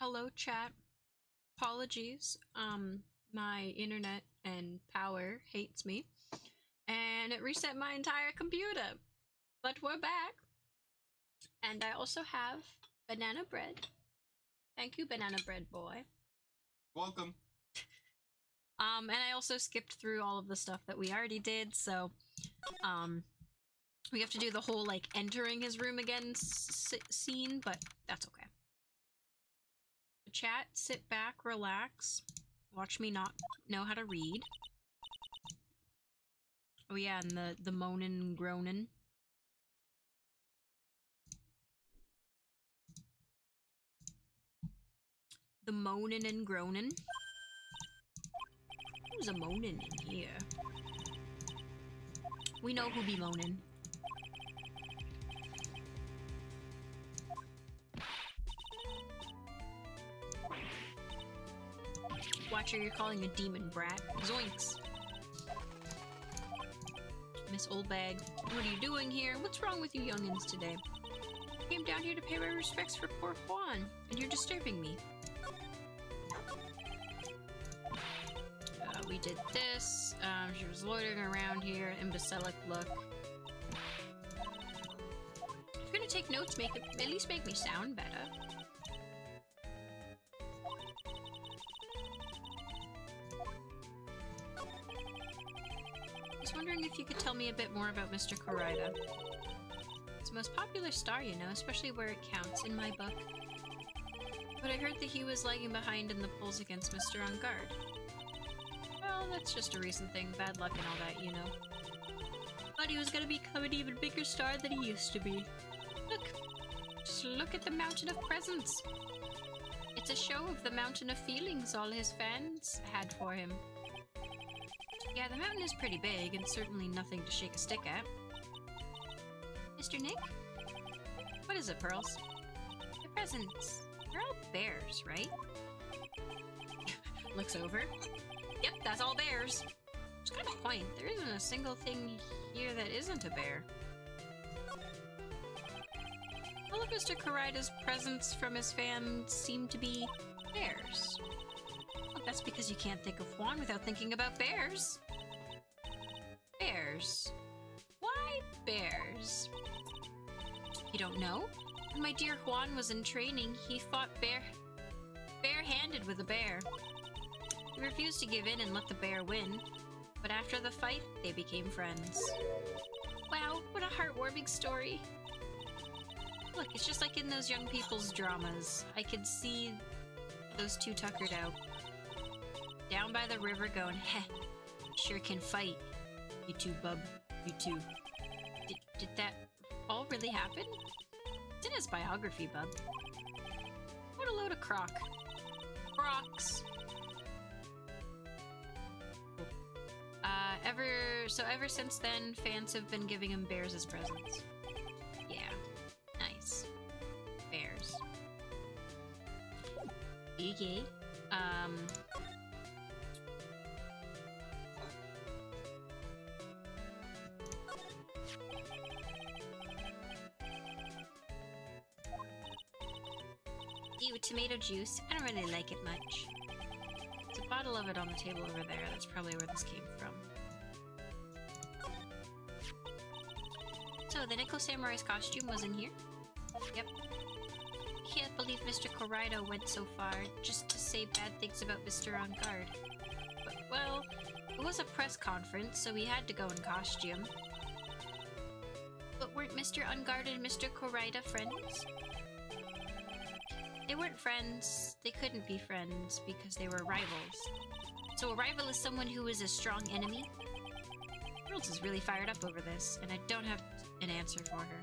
Hello, chat. Apologies. My internet and power hates me, and it reset my entire computer. But we're back, and I also have banana bread. Thank you, banana bread boy. Welcome. And I also skipped through all of the stuff that we already did, so, we have to do the whole, like, entering his room again scene, but that's okay. Chat, sit back, relax. Watch me not know how to read. Oh yeah, and the moaning and groaning. The moaning and groaning. Who's a moaning in here? We know who be moaning. Watcher, you're calling a demon brat. Zoinks. Miss Oldbag, what are you doing here? What's wrong with you youngins today? I came down here to pay my respects for poor Juan, and you're disturbing me. We did this. She was loitering around here. Imbecilic look. If you're gonna take notes, at least make me sound better. I was wondering if you could tell me a bit more about Mr. Koraida. It's the most popular star, you know, especially where it counts in my book. But I heard that he was lagging behind in the polls against Mr. On Guard. Well, that's just a recent thing, bad luck and all that, you know. Thought he was gonna become an even bigger star than he used to be. Look! Just look at the mountain of presents! It's a show of the mountain of feelings all his fans had for him. Yeah, the mountain is pretty big, and certainly nothing to shake a stick at. Mr. Nick? What is it, Pearls? The presents. They're all bears, right? Looks over. Yep, that's all bears. It's kind of a point. There isn't a single thing here that isn't a bear. All of Mr. Koraida's presents from his fam seem to be bears. Well, that's because you can't think of Juan without thinking about bears. Bears. Why bears? You don't know? When my dear Juan was in training, he fought barehanded with a bear. He refused to give in and let the bear win, but after the fight, they became friends. Wow, what a heartwarming story. Look, it's just like in those young people's dramas. I could see those two tuckered out. Down by the river going, heh, sure can fight. You too, bub. You too. Did that all really happen? It's in his biography, bub. What a load of crock. Crocs. Ever since then, fans have been giving him bears as presents. Yeah. Nice. Bears. Okay. Ew, tomato juice. I don't really like it much. There's a bottle of it on the table over there. That's probably where this came from. So, the Nickel Samurai's costume was in here? Yep. I can't believe Mr. Koraida went so far just to say bad things about Mr. On Guard. But, well, it was a press conference, so he had to go in costume. But weren't Mr. On Guard and Mr. Koraida friends? They weren't friends. They couldn't be friends because they were rivals. So a rival is someone who is a strong enemy? Worlds is really fired up over this, and I don't have an answer for her.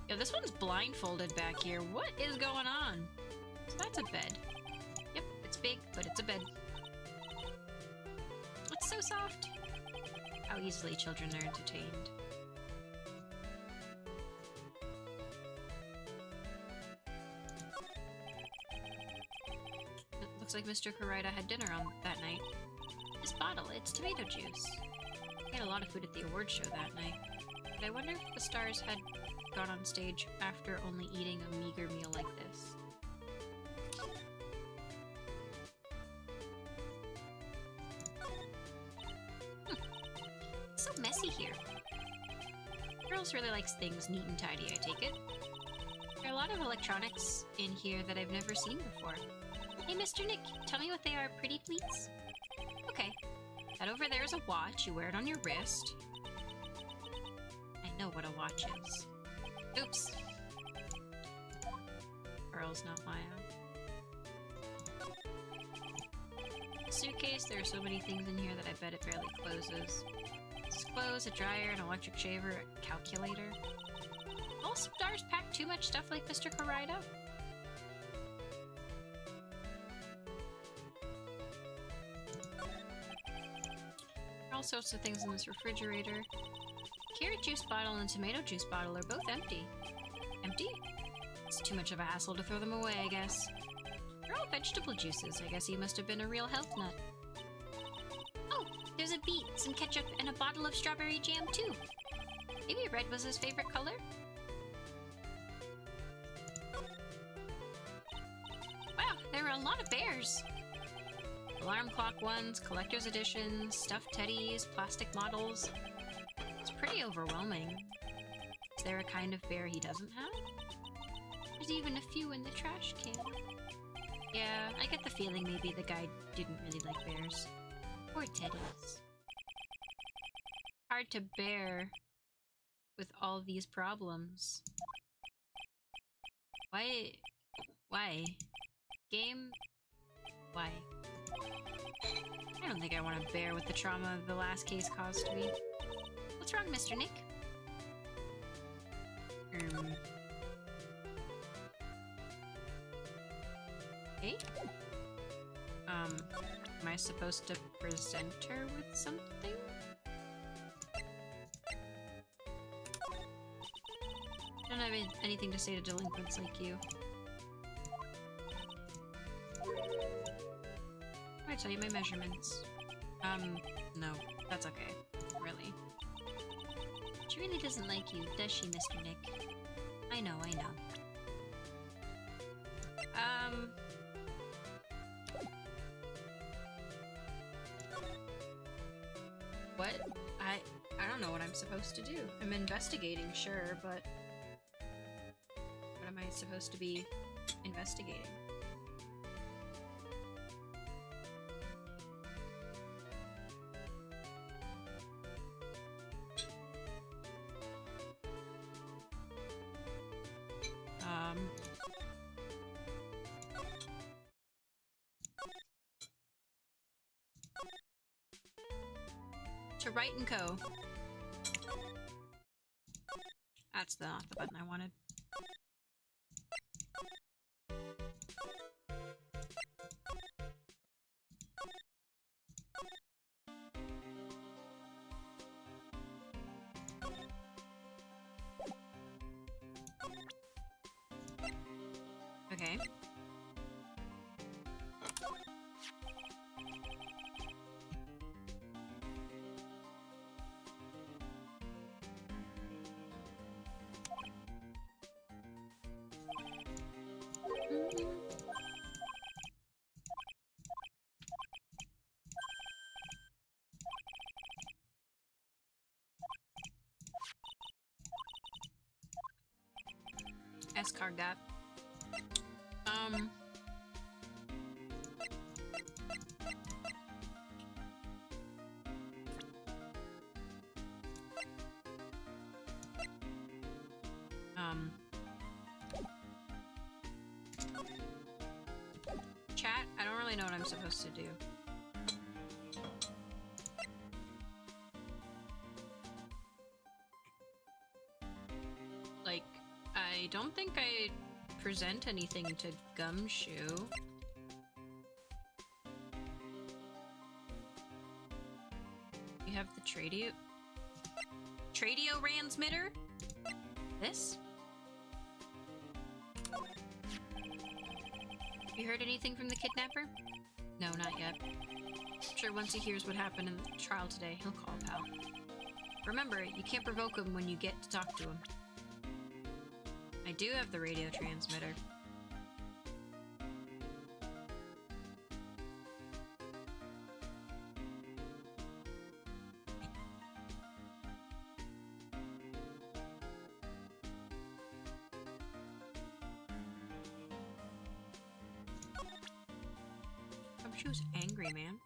Yo, this one's blindfolded back here. What is going on? So that's a bed. Yep, it's big, but it's a bed. It's so soft. How easily children are entertained. Looks like Mr. Koraida had dinner on that night. This bottle, it's tomato juice. He had a lot of food at the award show that night. But I wonder if the stars had got on stage after only eating a meager meal like this. It's so messy here. Girls really likes things neat and tidy, I take it. There are a lot of electronics in here that I've never seen before. Hey, Mr. Nick, tell me what they are, pretty please? Okay. That over there is a watch. You wear it on your wrist. I know what a watch is. Oops. Pearl's not Maya. Suitcase, there are so many things in here that I bet it barely closes. It's clothes, a dryer, an electric shaver, a calculator. All stars pack too much stuff like Mr. Karaida? There are all sorts of things in this refrigerator. Carrot juice bottle and tomato juice bottle are both empty. Empty? It's too much of a hassle to throw them away, I guess. They're all vegetable juices. I guess he must have been a real health nut. Oh, there's a beet, some ketchup, and a bottle of strawberry jam, too. Maybe red was his favorite color? Wow, there were a lot of bears. Alarm clock ones, collector's editions, stuffed teddies, plastic models. It's pretty overwhelming. Is there a kind of bear he doesn't have? There's even a few in the trash can. Yeah, I get the feeling maybe the guy didn't really like bears. Poor teddies. Hard to bear with all these problems. Why? Why? Game? Why? I don't think I want to bear with the trauma the last case caused me. What's wrong, Mr. Nick? Hey? Am I supposed to present her with something? I don't have anything to say to delinquents like you. I tell you my measurements. No, that's okay. Really. She really doesn't like you, does she, Mr. Nick? I know, I know. What? I don't know what I'm supposed to do. I'm investigating, sure, but what am I supposed to be investigating? To Write and Co. That's not the button I wanted. Okay. S-card that. Chat, I don't really know what I'm supposed to do. Like, I don't think I present anything to Gumshoe. You have the Tradio transmitter? This? You heard anything from the kidnapper? No, not yet. I'm sure once he hears what happened in the trial today, he'll call pal. Remember, you can't provoke him when you get to talk to him. I do have the radio transmitter. She was angry, man.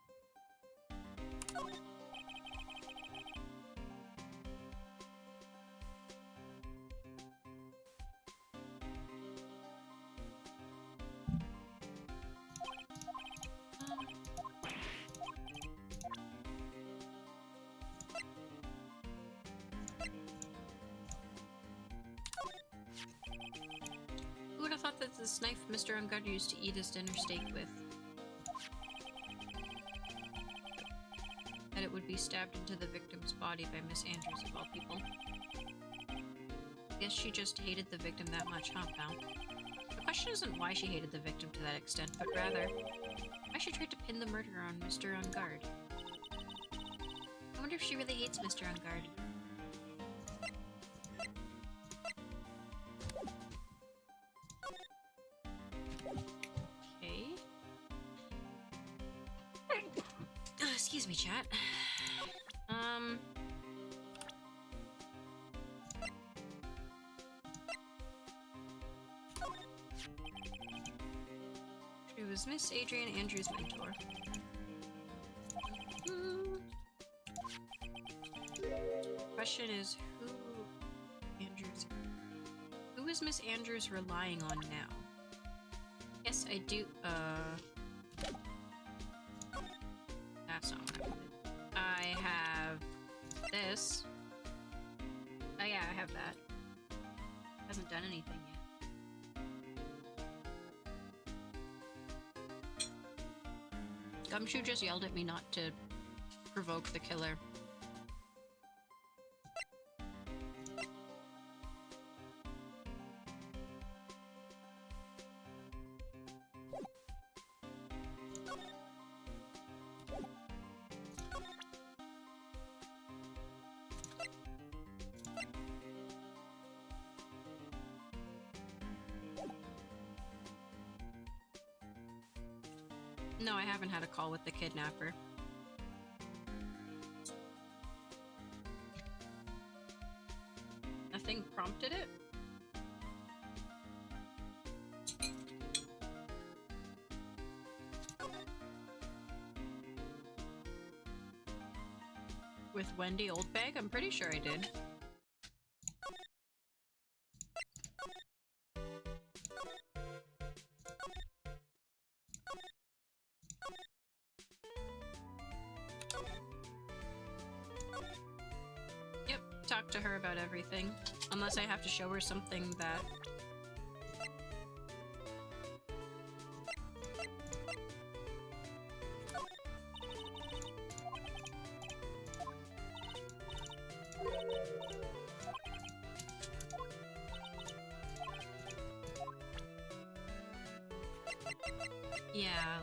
Who would have thought that this knife Mr. Ungard used to eat his dinner steak with? That it would be stabbed into the victim's body by Miss Andrews of all people. I guess she just hated the victim that much, huh, pal? The question isn't why she hated the victim to that extent, but rather, why she tried to pin the murder on Mr. Ungard. I wonder if she really hates Mr. Ungard. Okay. Excuse me, chat. She was Miss Adrian Andrews' mentor. Question is, who is Miss Andrews relying on now? Yes, I do, that's not what I wanted. I have this. Oh yeah, I have that. Hasn't done anything yet. Gumshoe just yelled at me not to provoke the killer. No, I haven't had a call with the kidnapper. Nothing prompted it? With Wendy Oldbag? I'm pretty sure I did. Yep, talk to her about everything. Unless I have to show her something that... Yeah,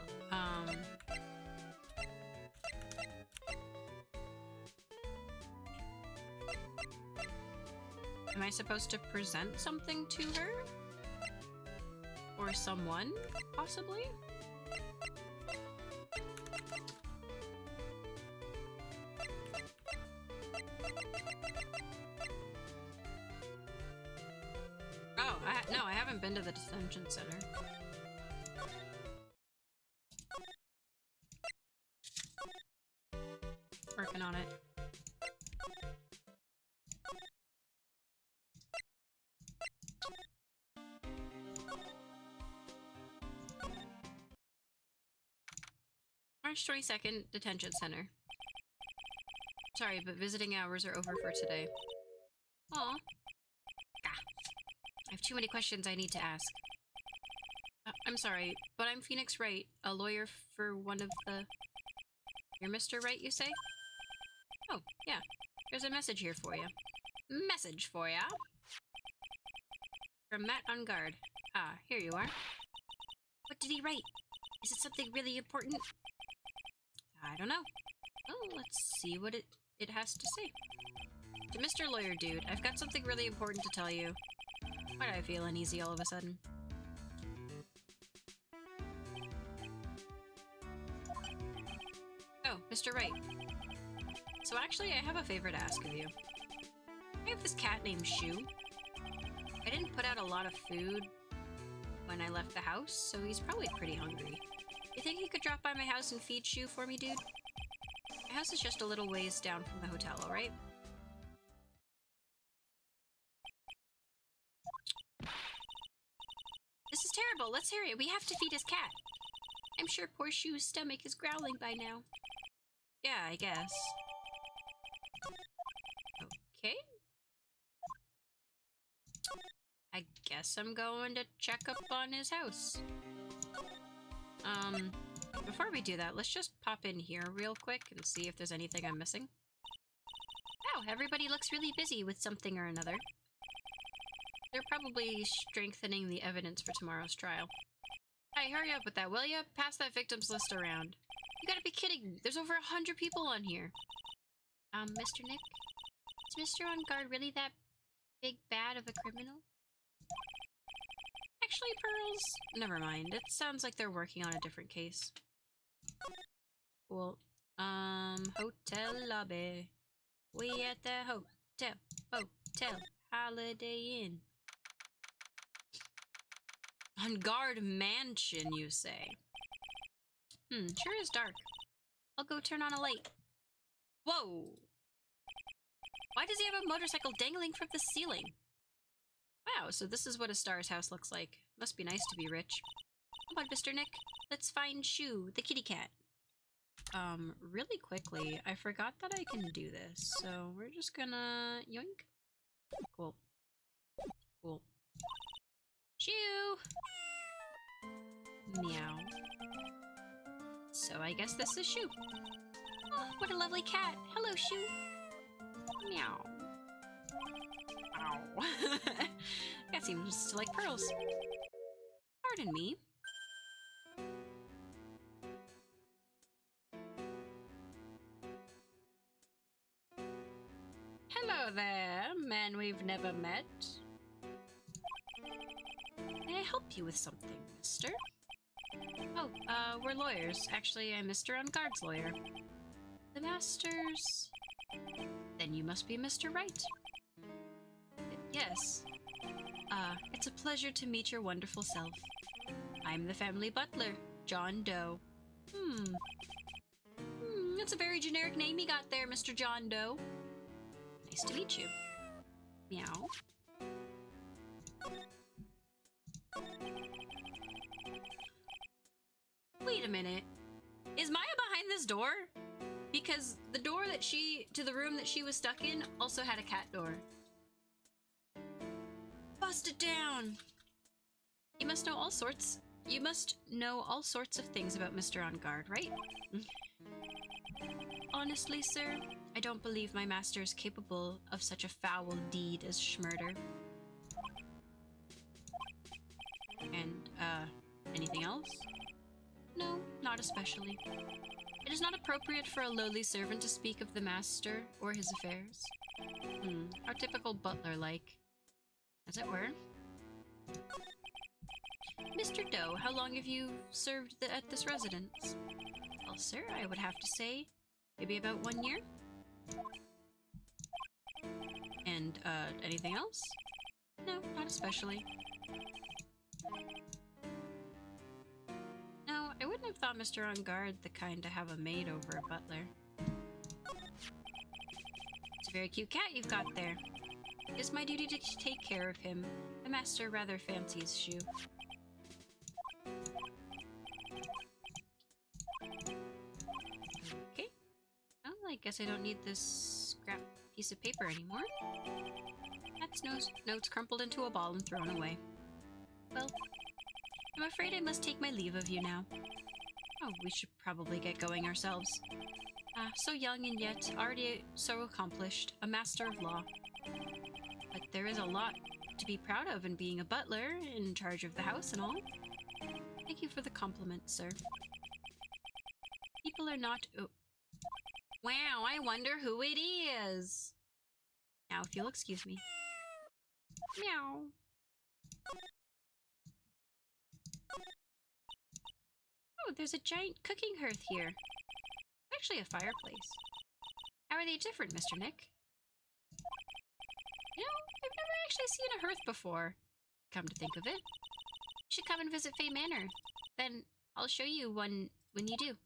am I supposed to present something to her? Or someone, possibly? Oh, no, I haven't been to the detention center. Working on it. March 22nd, detention center. Sorry, but visiting hours are over for today. Aw. I have too many questions I need to ask. I'm sorry, but I'm Phoenix Wright, a lawyer for one of the... You're Mr. Wright, you say? Oh, yeah. There's a message here for you. Message for ya? From Matt Ungard. Ah, here you are. What did he write? Is it something really important? I don't know. Oh, let's see what it has to say. To Mr. Lawyer Dude, I've got something really important to tell you. Why do I feel uneasy all of a sudden? Oh, Mr. Wright. So actually, I have a favor to ask of you. I have this cat named Shu. I didn't put out a lot of food when I left the house, so he's probably pretty hungry. You think he could drop by my house and feed Shu for me, dude? My house is just a little ways down from the hotel, alright? This is terrible. Let's hurry. We have to feed his cat. I'm sure poor Shu's stomach is growling by now. Yeah, I guess. Okay. I guess I'm going to check up on his house. Before we do that, let's just pop in here real quick and see if there's anything I'm missing. Wow, everybody looks really busy with something or another. They're probably strengthening the evidence for tomorrow's trial. Hey, hurry up with that, will ya? Pass that victims list around. You gotta be kidding. There's over 100 people on here. Mr. Nick? Is Mr. On Guard really that big bad of a criminal? Actually, Pearls? Never mind. It sounds like they're working on a different case. Cool. Hotel lobby. We at the hotel. Holiday Inn. On Guard Mansion, you say? Sure is dark. I'll go turn on a light. Whoa! Why does he have a motorcycle dangling from the ceiling? Wow, so this is what a star's house looks like. Must be nice to be rich. Come on, Mr. Nick. Let's find Shu, the kitty cat. Really quickly, I forgot that I can do this, so we're just gonna... yoink. Cool. Cool. Shu! Meow. So I guess this is Shu. Oh, what a lovely cat. Hello, Shu. Meow. Ow. That seems to like Pearls. Pardon me. Hello there, man we've never met. May I help you with something, mister? Oh, we're lawyers. Actually, I'm Mr. On Guard's lawyer. The Master's... Then you must be Mr. Wright. Yes. It's a pleasure to meet your wonderful self. I'm the family butler, John Doe. That's a very generic name you got there, Mr. John Doe. Nice to meet you. Meow. Wait a minute. Is Maya behind this door? Because the door that to the room that she was stuck in also had a cat door. Bust it down! You must know all sorts of things about Mr. On Guard, right? Honestly, sir, I don't believe my master is capable of such a foul deed as schmurder. And, anything else? No, not especially. It is not appropriate for a lowly servant to speak of the master or his affairs. How typical butler-like. As it were. Mr. Doe, how long have you served at this residence? Well, sir, I would have to say, maybe about 1 year. And, anything else? No, not especially. No, I wouldn't have thought Mr. On Guard the kind to have a maid over a butler. It's a very cute cat you've got there. It is my duty to take care of him. The master rather fancies Shu. Okay. Well, I guess I don't need this scrap piece of paper anymore. That's notes crumpled into a ball and thrown away. Well, I'm afraid I must take my leave of you now. Oh, we should probably get going ourselves. So young and yet already so accomplished, a master of law. But there is a lot to be proud of in being a butler, in charge of the house and all. Thank you for the compliment, sir. People are not... Oh. Wow, I wonder who it is! Now, if you'll excuse me. Meow. Oh, there's a giant cooking hearth here. It's actually a fireplace. How are they different, Mr. Nick? You know, I've never actually seen a hearth before. Come to think of it. You should come and visit Fay Manor. Then I'll show you one when you do.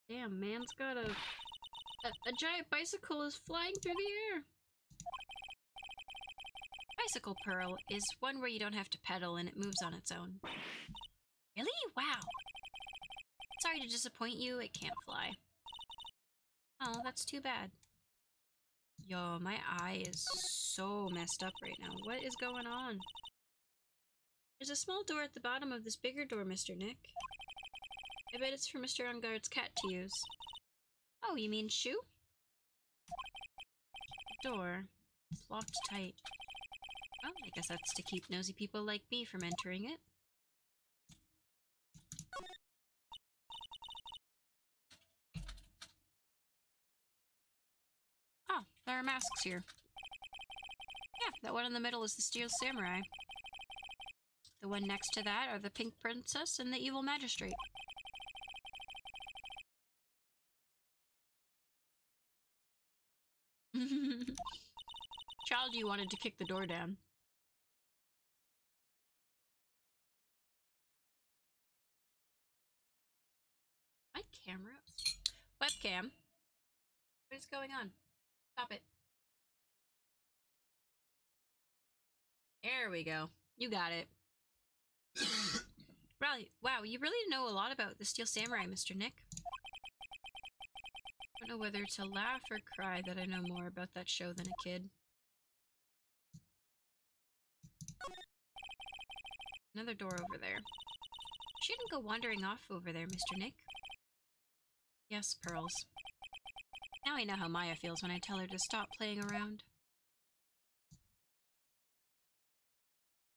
Damn, man's got a giant bicycle is flying through the air. Bicycle Pearl is one where you don't have to pedal and it moves on its own. Really? Wow. Sorry to disappoint you, it can't fly. Oh, that's too bad. Yo, my eye is so messed up right now. What is going on? There's a small door at the bottom of this bigger door, Mr. Nick. I bet it's for Mr. Unguard's cat to use. Oh, you mean shoe? Door. It's locked tight. Oh, I guess that's to keep nosy people like me from entering it. Oh, there are masks here. Yeah, that one in the middle is the Steel Samurai. The one next to that are the Pink Princess and the Evil Magistrate. Child, you wanted to kick the door down. My camera? Webcam? What is going on? Stop it. There we go. You got it. Right. Wow, you really know a lot about the Steel Samurai, Mr. Nick. I don't know whether to laugh or cry that I know more about that show than a kid. Another door over there. She didn't go wandering off over there, Mr. Nick. Yes, Pearls. Now I know how Maya feels when I tell her to stop playing around.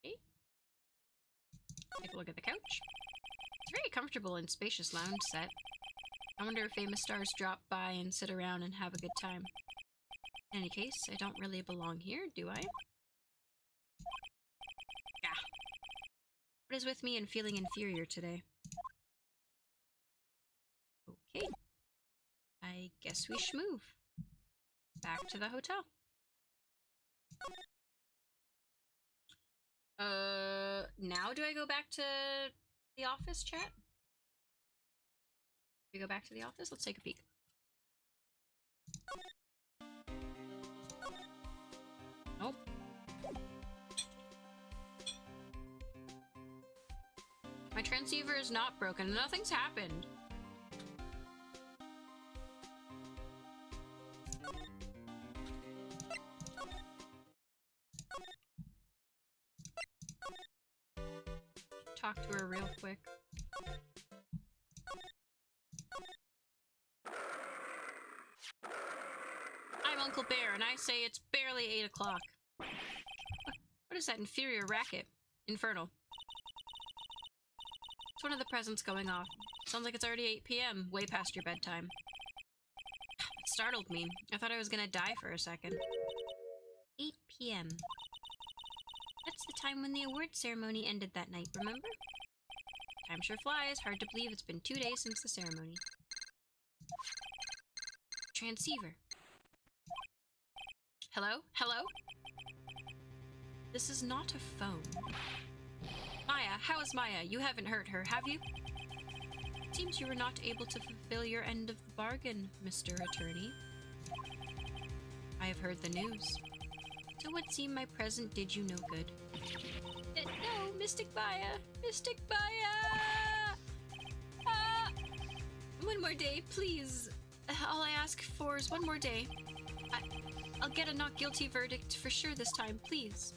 Okay. Take a look at the couch. It's a very comfortable and spacious lounge set. I wonder if famous stars drop by and sit around and have a good time. In any case, I don't really belong here, do I? Gah. What is with me and feeling inferior today? Okay. I guess we schmove. Back to the hotel. Now do I go back to the office, chat? Do we go back to the office? Let's take a peek. Nope. My transceiver is not broken. Nothing's happened. Talk to her real quick. I'm Uncle Bear, and I say it's barely 8 o'clock. What is that inferior racket? Infernal. It's one of the presents going off. Sounds like it's already 8 p.m., way past your bedtime. It startled me. I thought I was gonna die for a second. 8 p.m. That's the time when the award ceremony ended that night, remember? Time sure flies. Hard to believe it's been 2 days since the ceremony. Transceiver. Hello? Hello? This is not a phone. Maya, how is Maya? You haven't hurt her, have you? It seems you were not able to fulfill your end of the bargain, Mr. Attorney. I have heard the news. So it would seem my present did you no good. No, Mystic Maya! Mystic Maya! Ah! One more day, please. All I ask for is one more day. I'll get a not guilty verdict for sure this time, please.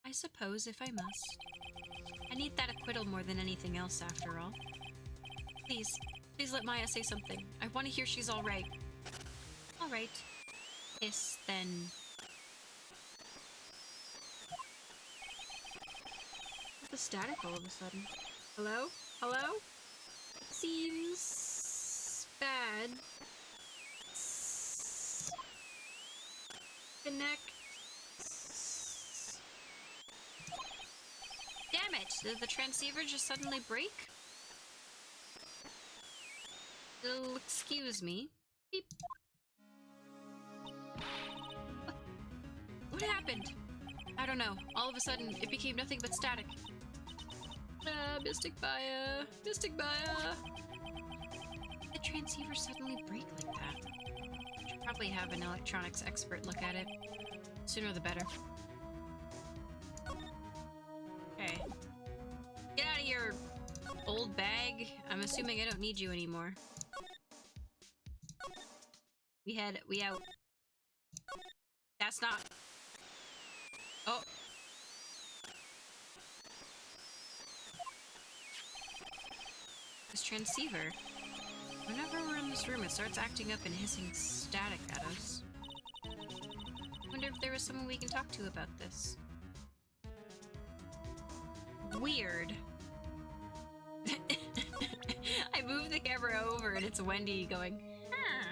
I suppose if I must. I need that acquittal more than anything else, after all. Please, please let Maya say something. I want to hear she's all right. All right. Yes, then. What's the static all of a sudden? Hello? Hello? Seems bad. the neck. Damn it! Did the transceiver just suddenly break? Excuse me. Beep. What happened? I don't know. All of a sudden, it became nothing but static. Mystic Maya! Mystic Maya! Did the transceiver suddenly break like that? Should probably have an electronics expert look at it. Sooner the better. Okay. Get out of here, old bag. I'm assuming I don't need you anymore. We out. That's not... Oh. This transceiver. Whenever we're in this room, it starts acting up and hissing static at us. Wonder if there was someone we can talk to about this. Weird. I moved the camera over and it's Wendy going, ah.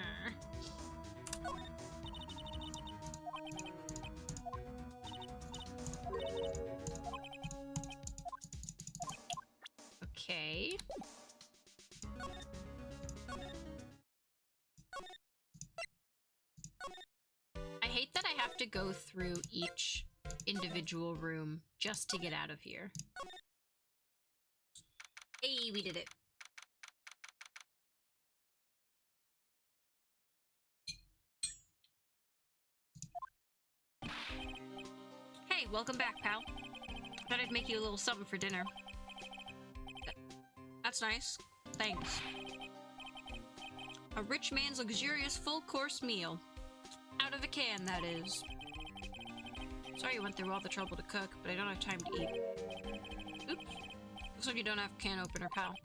Okay. I hate that I have to go through each individual room just to get out of here. Hey, we did it. Hey, welcome back, pal. Thought I'd make you a little something for dinner. That's nice. Thanks. A rich man's luxurious full-course meal. Out of a can, that is. Sorry you went through all the trouble to cook, but I don't have time to eat. Oops. Looks like you don't have a can opener, pal.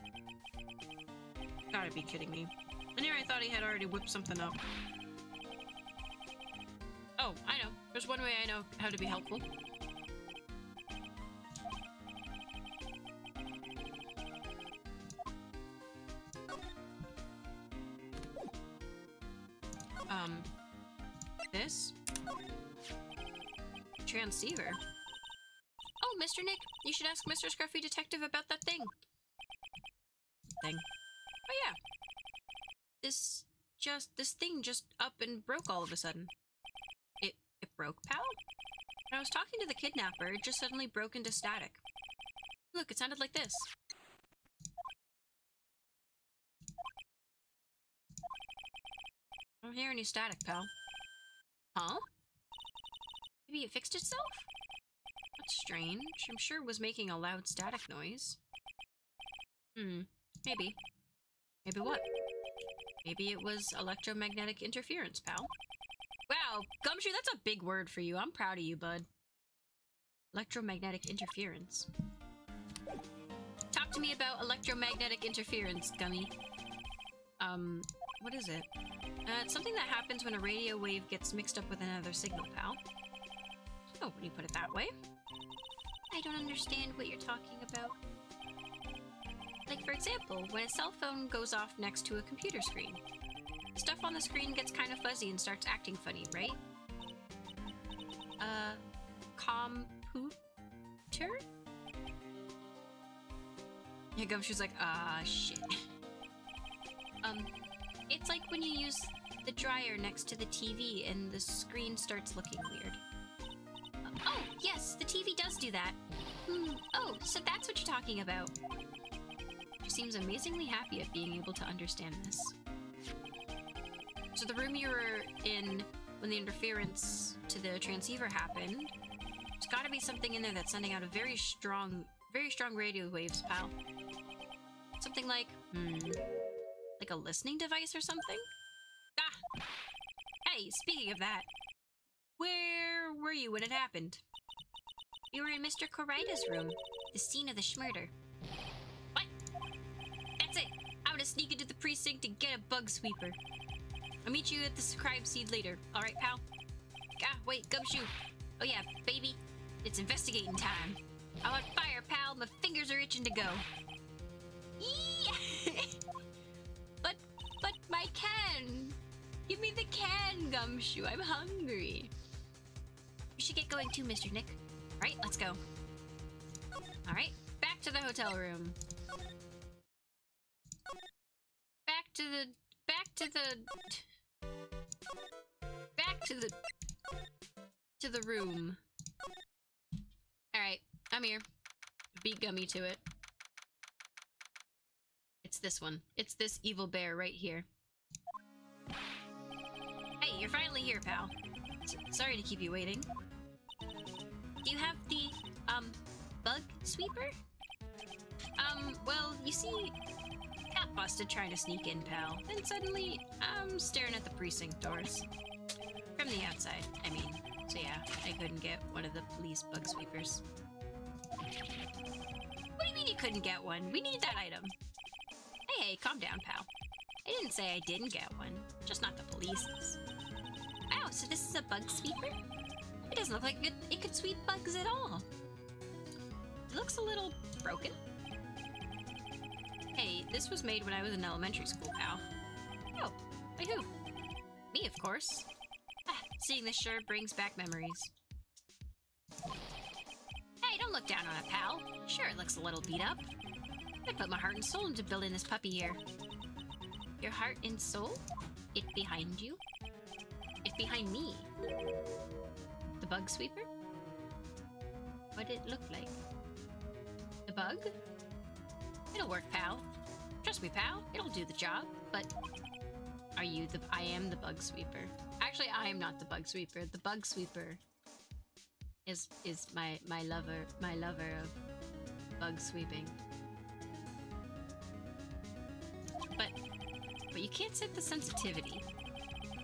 Gotta be kidding me. And here I thought he had already whipped something up. Oh, I know. There's one way I know how to be helpful. This? Transceiver? Oh, Mr. Nick, you should ask Mr. Scruffy Detective about that thing. Thing. Oh yeah. This thing just up and broke all of a sudden. It broke, pal? When I was talking to the kidnapper, it just suddenly broke into static. Look, it sounded like this. I don't hear any static, pal. Huh? Maybe it fixed itself? That's strange. I'm sure it was making a loud static noise. Maybe. Maybe what? Maybe it was electromagnetic interference, pal. Wow, Gumshoe, that's a big word for you. I'm proud of you, bud. Electromagnetic interference. Talk to me about electromagnetic interference, Gummy. What is it? It's something that happens when a radio wave gets mixed up with another signal, pal. Oh, when you put it that way. I don't understand what you're talking about. Like, for example, when a cell phone goes off next to a computer screen. Stuff on the screen gets kind of fuzzy and starts acting funny, right? Computer? Yeah, Gumshoe's like, shit. It's like when you use the dryer next to the TV and the screen starts looking weird. Oh, yes, the TV does do that. Oh, so that's what you're talking about. She seems amazingly happy at being able to understand this. So the room you were in when the interference to the transceiver happened, there's gotta be something in there that's sending out a very strong radio waves, pal. Something like, like a listening device or something? Ah! Hey, speaking of that, where were you when it happened? You were in Mr. Koraita's room, the scene of the schmurder. What? That's it! I'm gonna sneak into the precinct and get a bug sweeper. I'll meet you at the crime scene later, alright, pal? Ah, wait, Gumshoe. Oh yeah, baby, it's investigating time. I'm on fire, pal. My fingers are itching to go. But my can! Give me the can, Gumshoe. I'm hungry. should get going too, Mr. Nick. Alright, let's go. Alright, back to the hotel room. Back to the room. Alright, I'm here. Beat Gummy to it. It's this one. It's this evil bear right here. Hey, you're finally here, pal. Sorry to keep you waiting. Do you have the, bug sweeper? Well, you see, got busted trying to sneak in, pal. Then suddenly, I'm staring at the precinct doors. From the outside, I mean. So yeah, I couldn't get one of the police bug sweepers. What do you mean you couldn't get one? We need that item. Hey, calm down, pal. I didn't say I didn't get one, just not the police's. Wow, so this is a bug sweeper? It doesn't look like it could sweep bugs at all. It looks a little broken. Hey, this was made when I was in elementary school, pal. Oh, by who? Me, of course. Ah, seeing this sure brings back memories. Hey, don't look down on it, pal. Sure, it looks a little beat up. I put my heart and soul into building this puppy here. Your heart and soul? It behind you? It behind me. The bug sweeper? What'd it look like? The bug? It'll work, pal. Trust me, pal. It'll do the job. But are you the... I am the bug sweeper. Actually, I am not the bug sweeper. The bug sweeper is my lover of bug sweeping. But you can't set the sensitivity.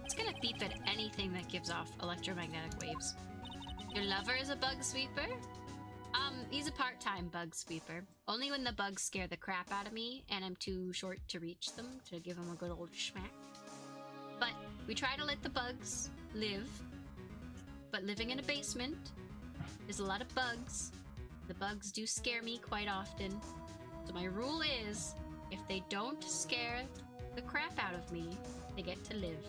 It's gonna beep at anything that gives off electromagnetic waves. Your lover is a bug sweeper? He's a part-time bug sweeper. Only when the bugs scare the crap out of me and I'm too short to reach them to give them a good old smack. But we try to let the bugs live. But living in a basement, there's a lot of bugs. The bugs do scare me quite often. So my rule is, if they don't scare the crap out of me, they get to live.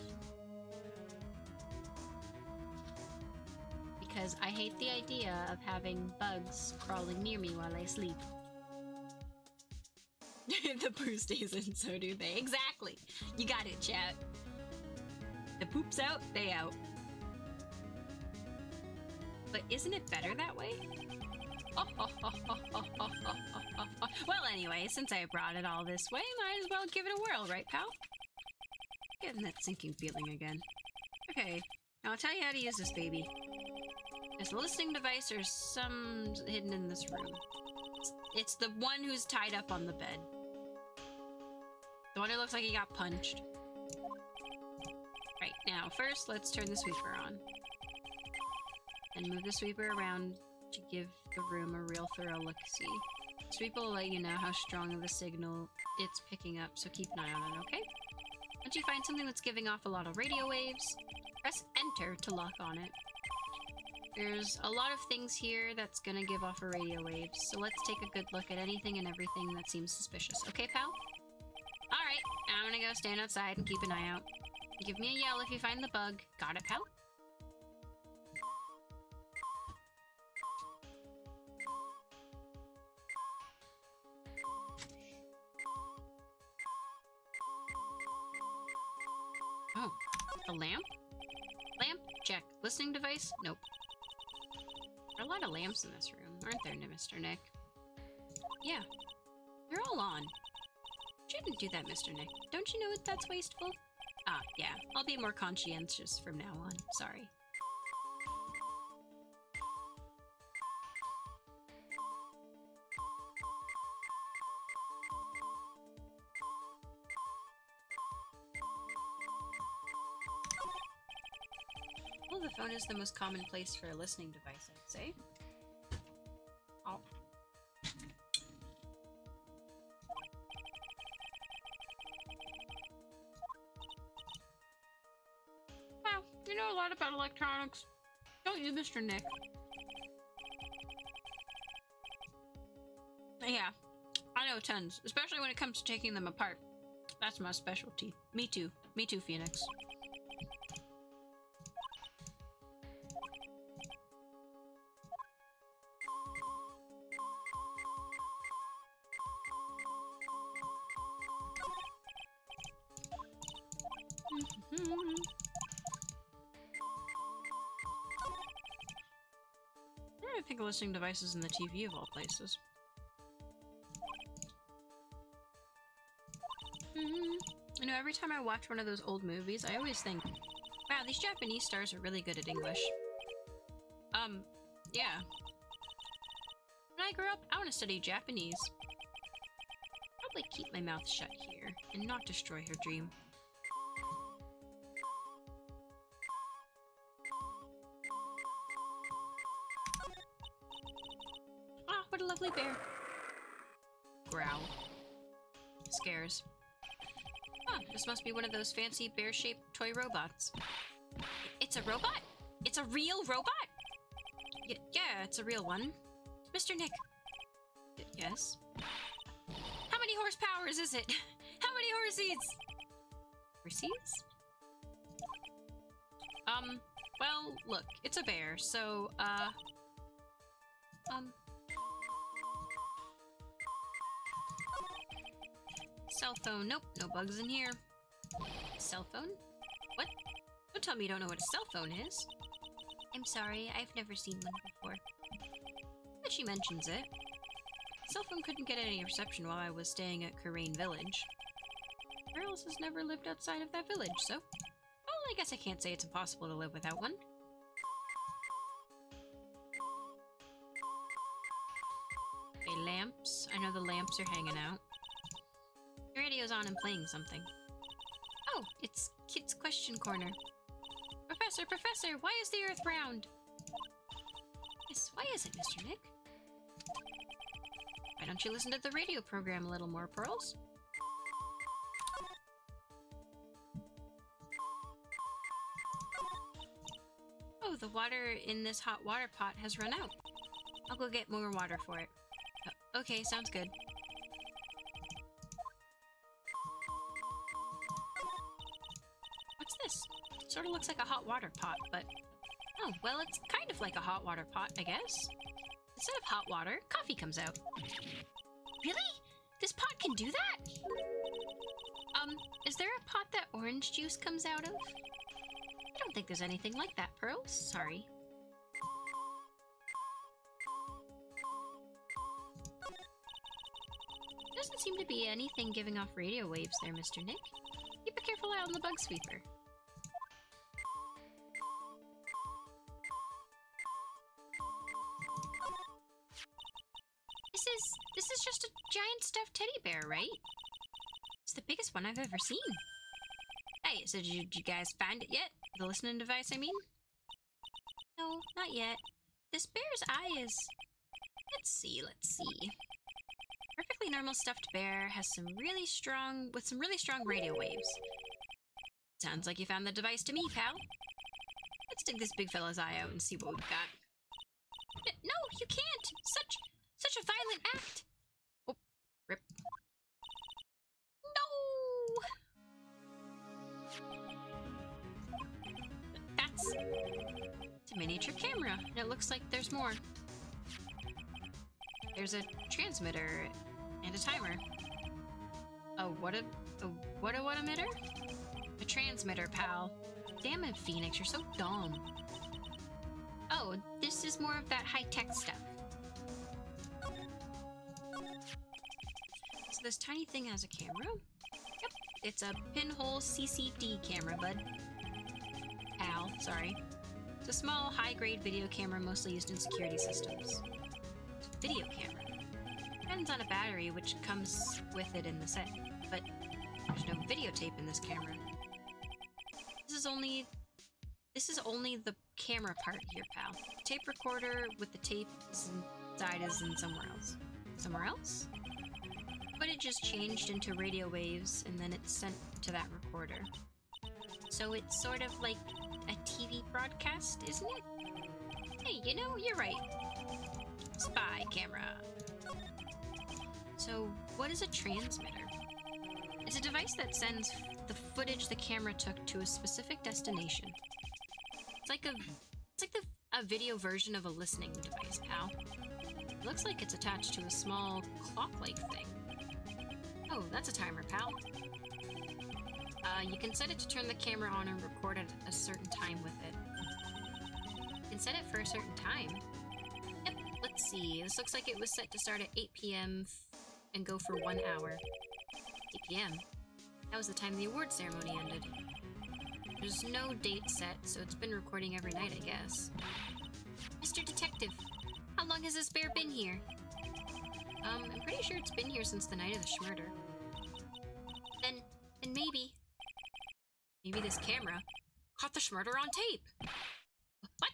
Because I hate the idea of having bugs crawling near me while I sleep. The poo stays in, so do they. Exactly! You got it, chat. The poop's out, they out. But isn't it better that way? Well, anyway, since I brought it all this way, might as well give it a whirl, right, pal? Getting that sinking feeling again. Okay, now I'll tell you how to use this baby. There's a listening device or some hidden in this room. It's the one who's tied up on the bed. The one who looks like he got punched. Right, now first let's turn the sweeper on. And move the sweeper around to give the room a real thorough look-see. The sweeper will let you know how strong of a signal it's picking up, so keep an eye on it, okay? Once you find something that's giving off a lot of radio waves, press enter to lock on it. There's a lot of things here that's gonna give off a radio wave, so let's take a good look at anything and everything that seems suspicious. Okay, pal? Alright, I'm gonna go stand outside and keep an eye out. Give me a yell if you find the bug. Got it, pal? Oh, a lamp? Lamp? Check. Listening device? Nope. There are a lot of lamps in this room, aren't there, Mr. Nick? Yeah. They're all on. Shouldn't do that, Mr. Nick. Don't you know that's wasteful? Ah, yeah. I'll be more conscientious from now on. Sorry. Well, the phone is the most common place for a listening device, I'd say. Oh. Wow, you know a lot about electronics. Don't you, Mr. Nick? Yeah, I know tons, especially when it comes to taking them apart. That's my specialty. Me too. Me too, Phoenix. I think listening devices in the TV of all places. You know, every time I watch one of those old movies, I always think, wow, these Japanese stars are really good at English. Yeah. When I grow up, I want to study Japanese. Probably keep my mouth shut here and not destroy her dream. Ah, what a lovely bear. Growl. Scares. Huh, this must be one of those fancy bear-shaped toy robots. It's a robot? It's a real robot? Yeah, it's a real one. Mr. Nick. Yes? How many horsepowers is it? How many horsies? Horsies? Well, look, it's a bear, so, cell phone. Nope, no bugs in here. Cell phone? What? Don't tell me you don't know what a cell phone is. I'm sorry, I've never seen one before. But she mentions it. Cell phone couldn't get any reception while I was staying at Karain Village. Girls has never lived outside of that village, so... well, I guess I can't say it's impossible to live without one. Okay, lamps. I know the lamps are hanging out. The radio's on and playing something. Oh, it's Kit's Question Corner. Professor, why is the Earth round? Yes, why is it, Mr. Nick? Why don't you listen to the radio program a little more, Pearls? Oh, the water in this hot water pot has run out. I'll go get more water for it. Okay, sounds good. What's this? Sort of looks like a hot water pot, but... oh, well, it's kind of like a hot water pot, I guess. Instead of hot water, coffee comes out. Really? This pot can do that? Is there a pot that orange juice comes out of? I don't think there's anything like that, Pearls. Sorry. Doesn't seem to be anything giving off radio waves there, Mr. Nick. Keep a careful eye on the bug sweeper. This is just a giant stuffed teddy bear, right? It's the biggest one I've ever seen. Hey, so did you guys find it yet? The listening device, I mean? No, not yet. This bear's eye is... let's see. Perfectly normal stuffed bear has some really strong radio waves. Sounds like you found the device to me, pal. Let's dig this big fella's eye out and see what we've got. No, you can't! Such a violent act! Oh, rip. No! It's a miniature camera, and it looks like there's more. There's a transmitter and a timer. What emitter? A transmitter, pal. Damn it, Phoenix, you're so dumb. Oh, this is more of that high-tech stuff. So this tiny thing has a camera? Yep, it's a pinhole CCD camera, bud. Pal, sorry. It's a small, high-grade video camera mostly used in security systems. It's a video camera. Depends on a battery, which comes with it in the set, but there's no videotape in this camera. This is only the camera part here, pal. The tape recorder with the tape inside is in somewhere else. Somewhere else? But it just changed into radio waves, and then it's sent to that recorder. So it's sort of like a TV broadcast, isn't it? Hey, you know, you're right. Spy camera. So, what is a transmitter? It's a device that sends the footage the camera took to a specific destination. It's like a video version of a listening device, pal. It looks like it's attached to a small clock-like thing. Oh, that's a timer, pal. You can set it to turn the camera on and record at a certain time with it. You can set it for a certain time. Yep, let's see. This looks like it was set to start at 8 p.m. and go for 1 hour. 8 p.m. That was the time the award ceremony ended. There's no date set, so it's been recording every night, I guess. Mr. Detective, how long has this bear been here? I'm pretty sure it's been here since the night of the schmurder. Then maybe this camera caught the schmurder on tape. What?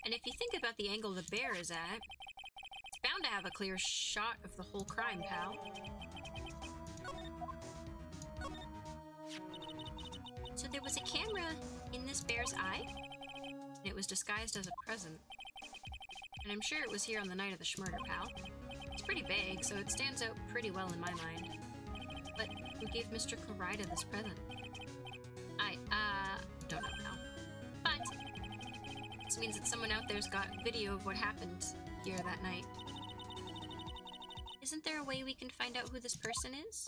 And if you think about the angle the bear is at, it's bound to have a clear shot of the whole crime, pal. So there was a camera in this bear's eye, and it was disguised as a present. And I'm sure it was here on the night of the schmurder, pal. It's pretty big, so it stands out pretty well in my mind. But who gave Mr. Corrida this present? I don't know, pal. But this means that someone out there's got video of what happened here that night. Isn't there a way we can find out who this person is?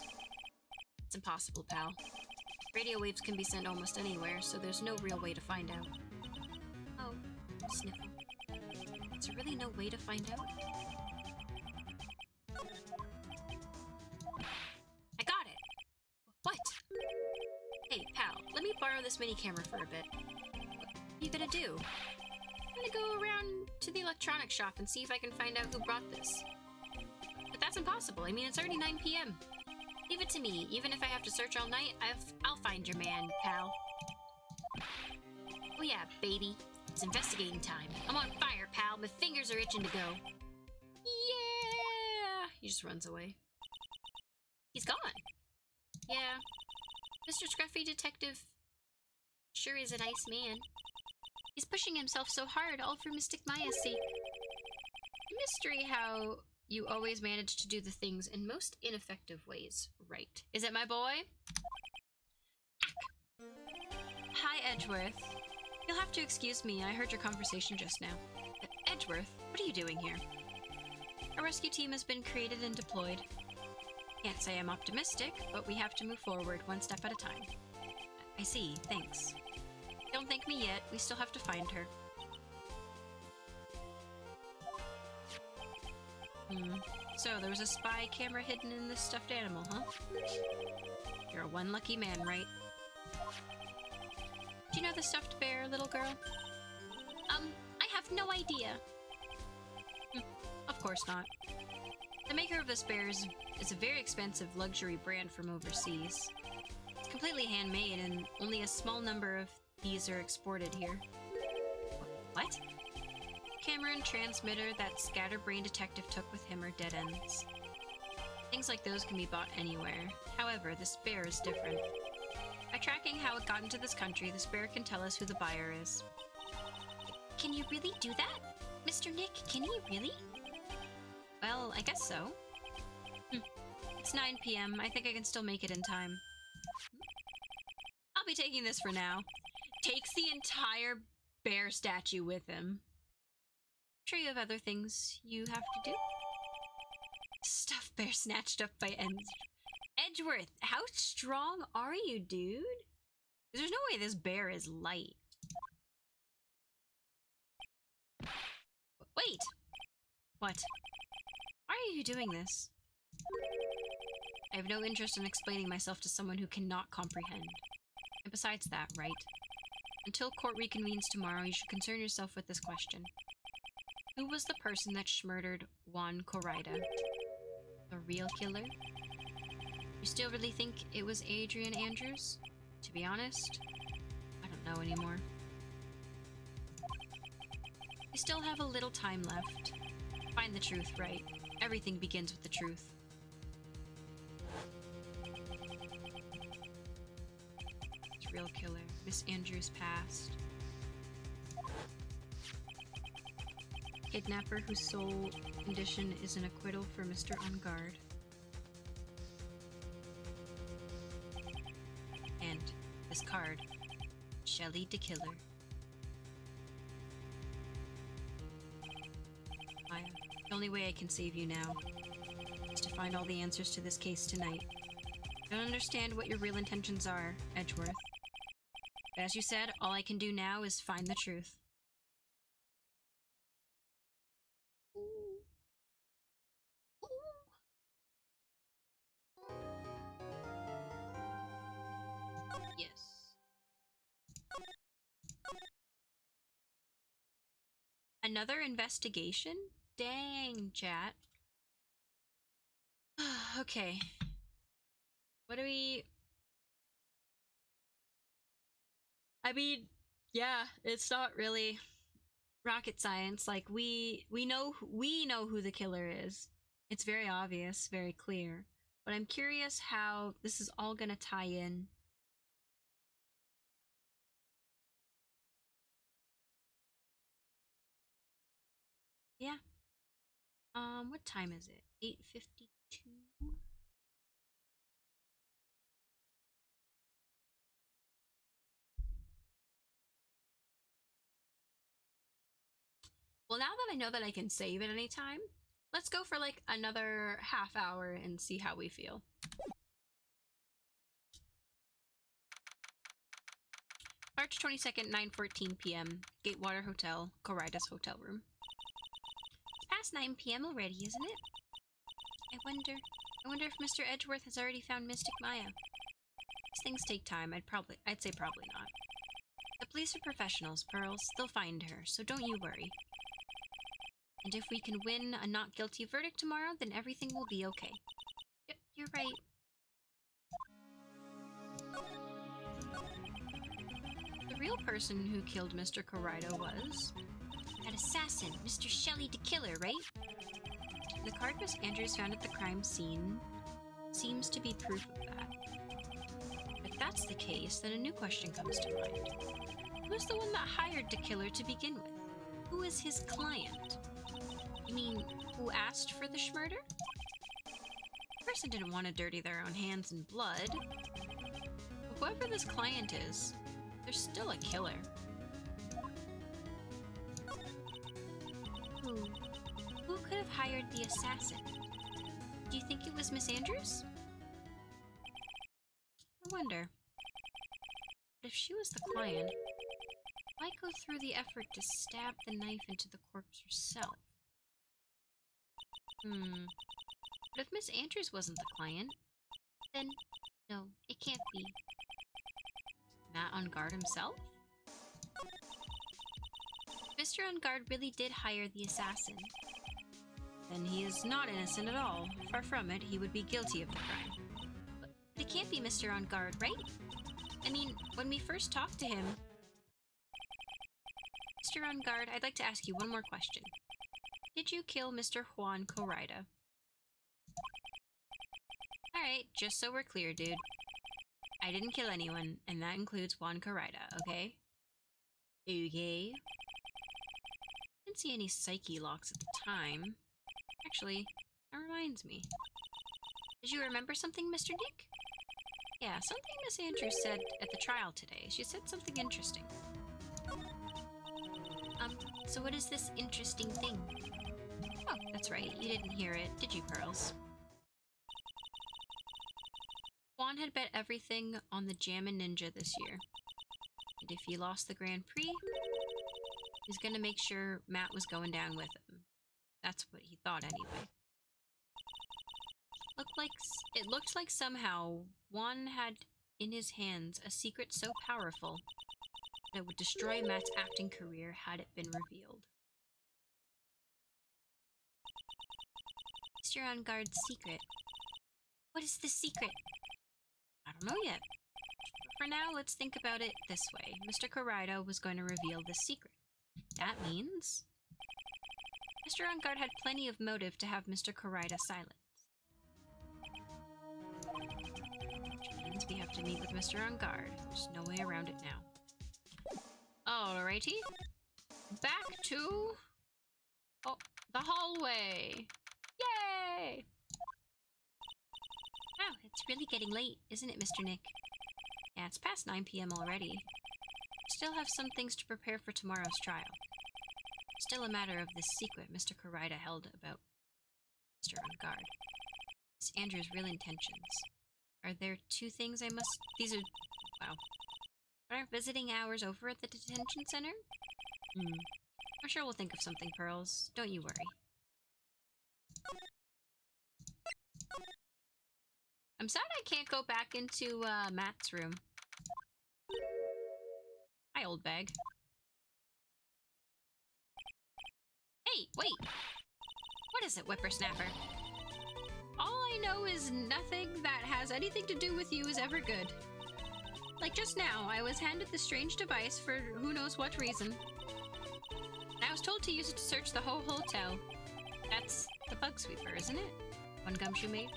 It's impossible, pal. Radio waves can be sent almost anywhere, so there's no real way to find out. Oh, sniffle. Is there really no way to find out? I got it! What? Hey, pal, let me borrow this mini camera for a bit. What are you gonna do? I'm gonna go around to the electronics shop and see if I can find out who brought this. But that's impossible. I mean, it's already 9 p.m. Leave it to me. Even if I have to search all night, I'll find your man, pal. Oh yeah, baby. It's investigating time. I'm on fire, pal. My fingers are itching to go. Yeah! He just runs away. He's gone. Yeah. Mr. Scruffy Detective sure is a nice man. He's pushing himself so hard, all for Mystic Maya's sake. Mystery how you always manage to do the things in most ineffective ways right. Is it my boy? Hi, Edgeworth. You'll have to excuse me, I heard your conversation just now. Edgeworth, what are you doing here? A rescue team has been created and deployed. Can't say I'm optimistic, but we have to move forward one step at a time. I see, thanks. Don't thank me yet, we still have to find her. So there was a spy camera hidden in this stuffed animal, huh? You're one lucky man, right? Do you know the stuffed bear, little girl? I have no idea. Of course not. The maker of this bear is a very expensive luxury brand from overseas. It's completely handmade, and only a small number of these are exported here. What? Camera and transmitter that Scatterbrain Detective took with him are dead ends. Things like those can be bought anywhere. However, this bear is different. By tracking how it got into this country, this bear can tell us who the buyer is. Can you really do that? Mr. Nick, can you really? Well, I guess so. It's 9 p.m. I think I can still make it in time. I'll be taking this for now. Takes the entire bear statue with him. I'm sure you have other things you have to do. Stuffed bear snatched up by Edgeworth, how strong are you, dude? There's no way this bear is light. Wait! What? Why are you doing this? I have no interest in explaining myself to someone who cannot comprehend. And besides that, right? Until court reconvenes tomorrow, you should concern yourself with this question. Who was the person that murdered Juan Corrida? The real killer? You still really think it was Adrian Andrews? To be honest, I don't know anymore. We still have a little time left. Find the truth, right? Everything begins with the truth. Real killer. Miss Andrews passed. Kidnapper whose sole condition is an acquittal for Mr. On Guard. And this card, Shelly the Killer. The only way I can save you now is to find all the answers to this case tonight. I don't understand what your real intentions are, Edgeworth. But as you said, all I can do now is find the truth. Yes. Another investigation? Dang, chat. Okay. What do we... I mean, yeah, it's not really rocket science. Like, we know who the killer is. It's very obvious, very clear. But I'm curious how this is all gonna tie in. Yeah. What time is it? 8:52? Well, now that I know that I can save at any time, let's go for like another half hour and see how we feel. March 22nd, 9:14 p.m. Gatewater Hotel, Corridas hotel room. It's past 9 p.m. already, isn't it? I wonder if Mr. Edgeworth has already found Mystic Maya. These things take time. I'd say probably not. The police are professionals, Pearls. They'll find her, so don't you worry. And if we can win a not guilty verdict tomorrow, then everything will be okay. Yep, you're right. The real person who killed Mr. Corrido was... that assassin, Mr. Shelley the Killer, right? The card Miss Andrews found at the crime scene seems to be proof of that. If that's the case, then a new question comes to mind. Who's the one that hired the killer to begin with? Who is his client? You mean, who asked for the schmurder? The person didn't want to dirty their own hands in blood. But whoever this client is, there's still a killer. Who could have hired the assassin? Do you think it was Miss Andrews? I wonder. But if she was the client, why go through the effort to stab the knife into the corpse herself? But if Miss Andrews wasn't the client, then no, it can't be. Matt on guard himself? Mr. On guard really did hire the assassin. Then he is not innocent at all. Far from it, he would be guilty of the crime. But it can't be Mr. On guard, right? I mean, when we first talked to him... Mr. On guard, I'd like to ask you one more question. Did you kill Mr. Juan Corrida? Alright, just so we're clear, dude. I didn't kill anyone, and that includes Juan Corrida, okay? Okay. Didn't see any psyche locks at the time. Actually, that reminds me. Did you remember something, Mr. Nick? Yeah, something Miss Andrews said at the trial today. She said something interesting. So what is this interesting thing? Oh, that's right. You didn't hear it, did you, Pearls? Juan had bet everything on the Jammin' Ninja this year. And if he lost the Grand Prix, he was gonna make sure Matt was going down with him. That's what he thought anyway. It looked like somehow Juan had in his hands a secret so powerful that it would destroy Matt's acting career had it been revealed. Mr. On Guard's secret. What is the secret? I don't know yet. But for now, let's think about it this way. Mr. Corrido was going to reveal the secret. That means... Mr. On Guard had plenty of motive to have Mr. Corrida silenced. Which means we have to meet with Mr. On Guard. There's no way around it now. Alrighty. Back to... oh, the hallway. Yay! Wow, it's really getting late, isn't it, Mr. Nick? Yeah, it's past 9 p.m. already. Still have some things to prepare for tomorrow's trial. Still a matter of this secret Mr. Corrida held about Mr. On Guard. Miss Andrews' real intentions. Are there two things I must... These are... Wow. Are visiting hours over at the detention center? I'm sure we'll think of something, Pearls. Don't you worry. I'm sad I can't go back into Matt's room. Hi, old bag. Hey, wait! What is it, whippersnapper? All I know is nothing that has anything to do with you is ever good. Like just now, I was handed this strange device for who knows what reason. I was told to use it to search the whole hotel. That's the bug sweeper, isn't it? One Gumshoe made?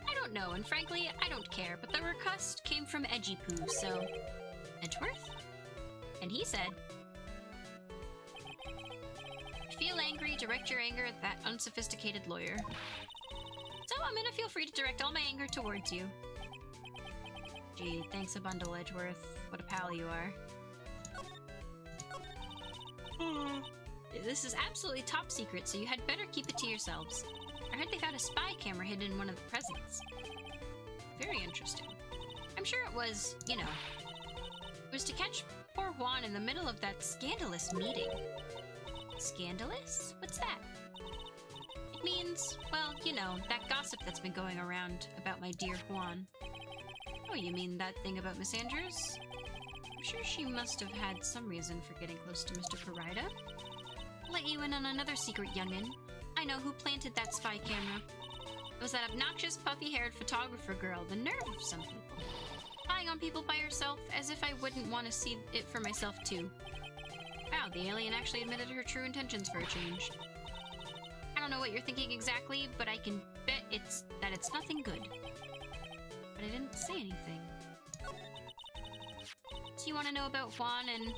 I don't know, and frankly, I don't care, but the request came from Edgy Poo, so... Edgeworth? And he said... Feel angry, direct your anger at that unsophisticated lawyer. So I'm gonna feel free to direct all my anger towards you. Gee, thanks a bundle, Edgeworth. What a pal you are. This is absolutely top secret, so you had better keep it to yourselves. I heard they found a spy camera hidden in one of the presents. Very interesting. I'm sure it was, you know, it was to catch poor Juan in the middle of that scandalous meeting. Scandalous? What's that? It means, well, you know, that gossip that's been going around about my dear Juan. Oh, you mean that thing about Miss Andrews? I'm sure she must have had some reason for getting close to Mr. Karida. I'll let you in on another secret, youngin'. I know who planted that spy camera. It was that obnoxious, puffy-haired photographer girl, the nerve of some people. Spying on people by herself, as if I wouldn't want to see it for myself, too. Wow, the alien actually admitted her true intentions for a change. I don't know what you're thinking exactly, but I can bet it's nothing good. But I didn't say anything. So you want to know about Juan and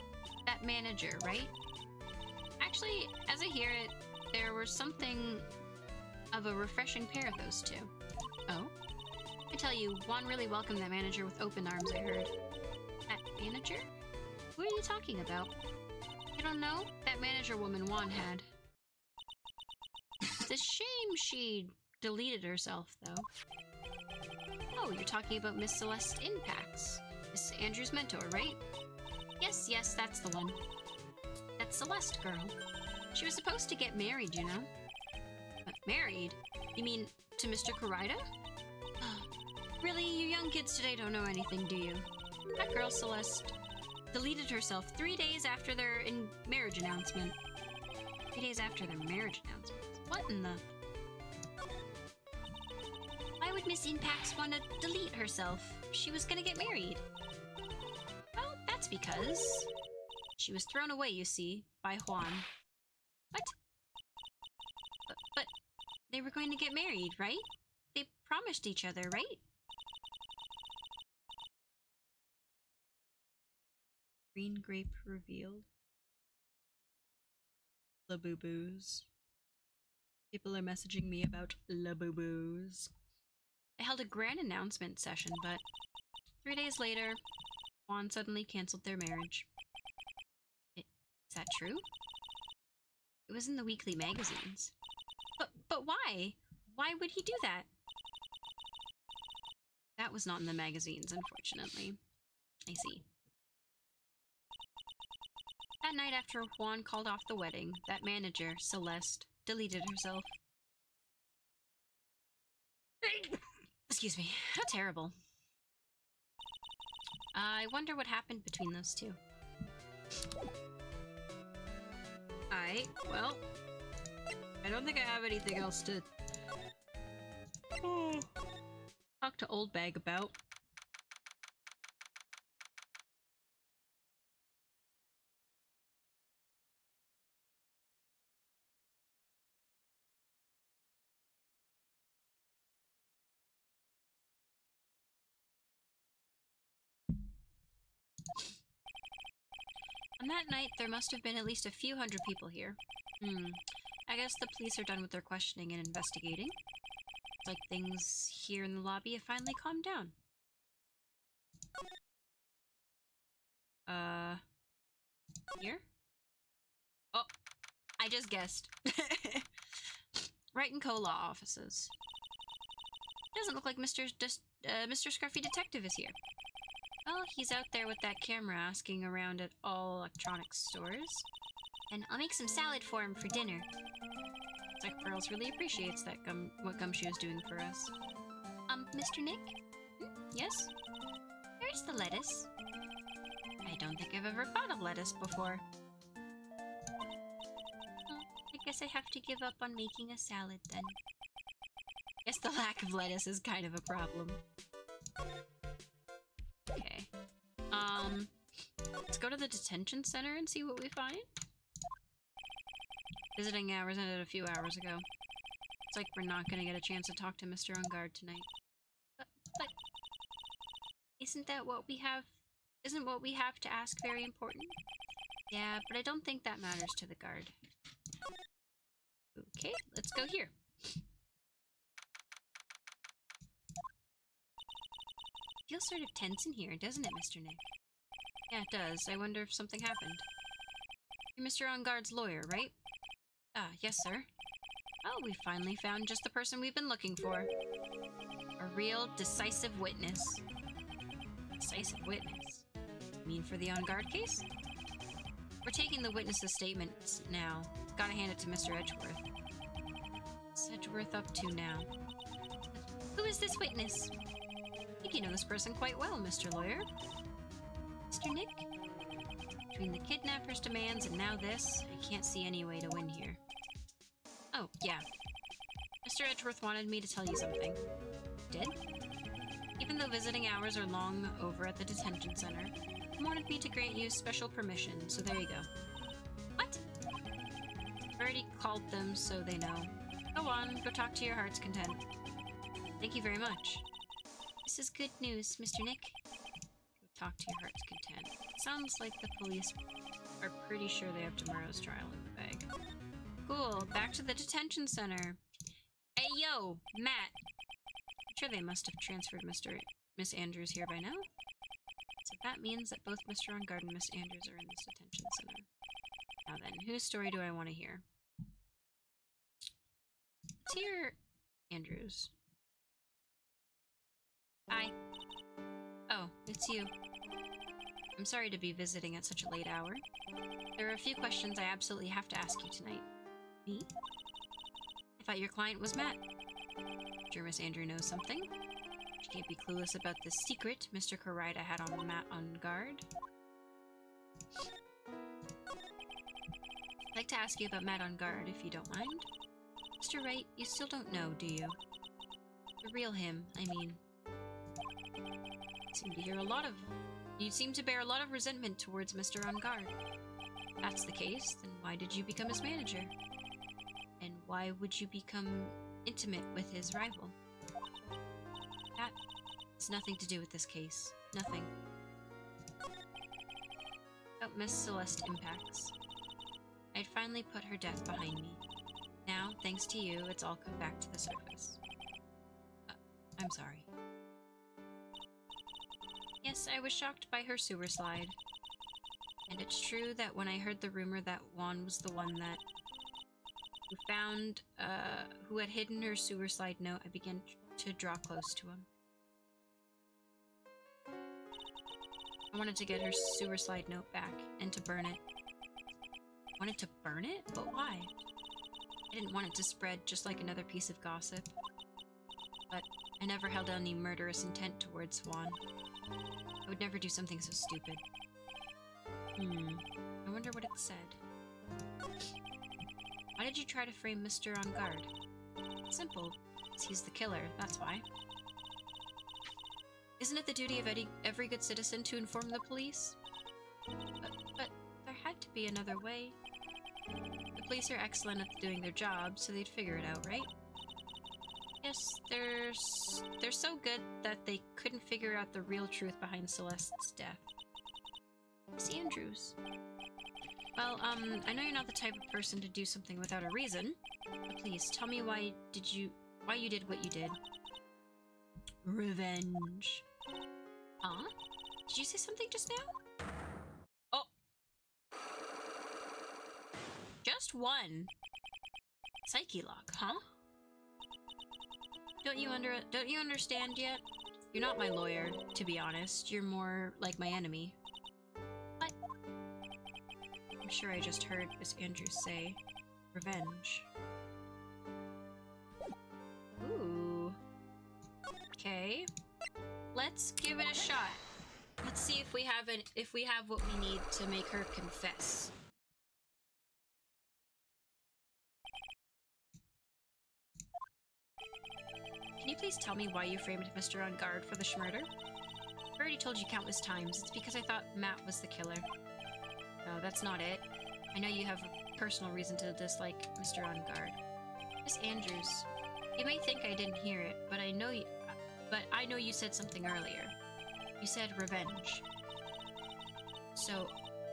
that manager, right? Actually, as I hear it, there was something of a refreshing pair of those two. Oh? I tell you, Juan really welcomed that manager with open arms, I heard. That manager? Who are you talking about? I don't know. That manager woman Juan had. It's a shame she deleted herself, though. Oh, you're talking about Miss Celeste Impax. Miss Andrew's mentor, right? Yes, that's the one. That Celeste girl. She was supposed to get married, you know? Married? You mean to Mr. Karida? Really, you young kids today don't know anything, do you? That girl, Celeste, deleted herself 3 days after their marriage announcement. 3 days after their marriage announcement? What in the... Why would Miss Impax want to delete herself? She was gonna get married. Well, that's because... she was thrown away, you see, by Juan. What? But they were going to get married, right? They promised each other, right? Green grape revealed. Labubu's. People are messaging me about Labubu's. I held a grand announcement session, but 3 days later, Juan suddenly canceled their marriage. Is that true? It was in the weekly magazines. But why? Why would he do that? That was not in the magazines, unfortunately. I see. That night after Juan called off the wedding, that manager, Celeste, deleted herself. Excuse me. How terrible. I wonder what happened between those two. Well, I don't think I have anything else to talk to Old Bag about. On that night, there must have been at least a few hundred people here. I guess the police are done with their questioning and investigating. It's like things here in the lobby have finally calmed down. Here? Oh, I just guessed. Wright & Co. law offices. Doesn't look like Mr. Mr. Scruffy Detective is here. Oh, he's out there with that camera asking around at all electronics stores. And I'll make some salad for him for dinner. It's like Pearls really appreciates that what Gumshoe is doing for us. Mr. Nick? Yes? Where's the lettuce? I don't think I've ever thought of lettuce before. I guess I have to give up on making a salad then. Guess the lack of lettuce is kind of a problem. Okay. Let's go to the detention center and see what we find. Visiting hours ended a few hours ago. It's like we're not gonna get a chance to talk to Mr. On Guard tonight. But isn't what we have to ask very important? Yeah, but I don't think that matters to the guard. Okay, let's go here. Feels sort of tense in here, doesn't it, Mr. Nick? Yeah, it does. I wonder if something happened. You're Mr. On Guard's lawyer, right? Ah, yes, sir. Oh, we finally found just the person we've been looking for. A real decisive witness. Decisive witness? You mean for the On Guard case? We're taking the witness's statements now. Gotta hand it to Mr. Edgeworth. What's Edgeworth up to now? Who is this witness? I think you know this person quite well, Mr. Lawyer. Mr. Nick? Between the kidnapper's demands and now this, I can't see any way to win here. Oh, yeah. Mr. Edgeworth wanted me to tell you something. Did? Even though visiting hours are long over at the detention center, he wanted me to grant you special permission, so there you go. What? I've already called them, so they know. Go on, go talk to your heart's content. Thank you very much. This is good news, Mr. Nick. Go talk to your heart's content. Sounds like the police are pretty sure they have tomorrow's trial in the bag. Cool, back to the detention center. Hey yo, Matt! I'm sure they must have transferred Miss Andrews here by now. So that means that both Mr. On Guard and Miss Andrews are in this detention center. Now then, whose story do I want to hear? Let's hear Andrews. Hi. Oh, it's you. I'm sorry to be visiting at such a late hour. There are a few questions I absolutely have to ask you tonight. Me? I thought your client was Matt. Sure Miss Andrew knows something. She can't be clueless about the secret Mr. Karida had on Matt On Guard. I'd like to ask you about Matt On Guard, if you don't mind. Mr. Wright, you still don't know, do you? The real him, I mean. You seem to bear a lot of resentment towards Mr. On Guard. If that's the case, then why did you become his manager? And why would you become intimate with his rival? That has nothing to do with this case. Nothing. About Miss Celeste Impacts. I'd finally put her death behind me. Now, thanks to you, it's all come back to the surface. I'm sorry. Yes, I was shocked by her sewer slide. And it's true that when I heard the rumor that Juan was the one that who had hidden her sewer slide note, I began to draw close to him. I wanted to get her sewer slide note back and to burn it. I wanted to burn it? But why? I didn't want it to spread just like another piece of gossip. But I never held any murderous intent towards Juan. I would never do something so stupid. I wonder what it said. Why did you try to frame Mr. On Guard? Simple. He's the killer, that's why. Isn't it the duty of every good citizen to inform the police? But there had to be another way. The police are excellent at doing their job, so they'd figure it out, right? Yes, they're so good that they couldn't figure out the real truth behind Celeste's death. Miss Andrews. Well, I know you're not the type of person to do something without a reason, but please tell me why you did what you did. Revenge. Huh? Did you say something just now? Oh. Just one. Psyche lock, huh? Don't you understand yet? You're not my lawyer, to be honest. You're more like my enemy. What? I'm sure I just heard Miss Andrews say, revenge. Ooh. Okay. Let's give it a shot. Let's see if we have what we need to make her confess. Can you please tell me why you framed Mr. On Guard for the murder? I've already told you countless times. It's because I thought Matt was the killer. No, that's not it. I know you have a personal reason to dislike Mr. On Guard. Miss Andrews, you may think I didn't hear it, but I know you said something earlier. You said revenge. So,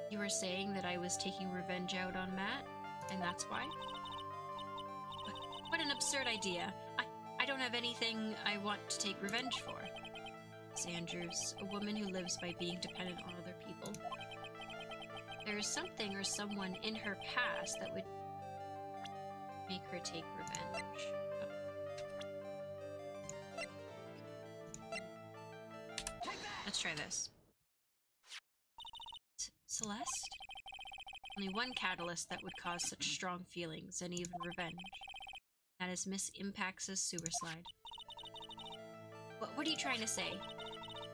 you were saying that I was taking revenge out on Matt, and that's why? What an absurd idea. I don't have anything I want to take revenge for. Miss Andrews, a woman who lives by being dependent on other people. There is something or someone in her past that would make her take revenge. Let's try this. Celeste? Only one catalyst that would cause such strong feelings and even revenge. That is Miss Impax's sewer slide. What are you trying to say?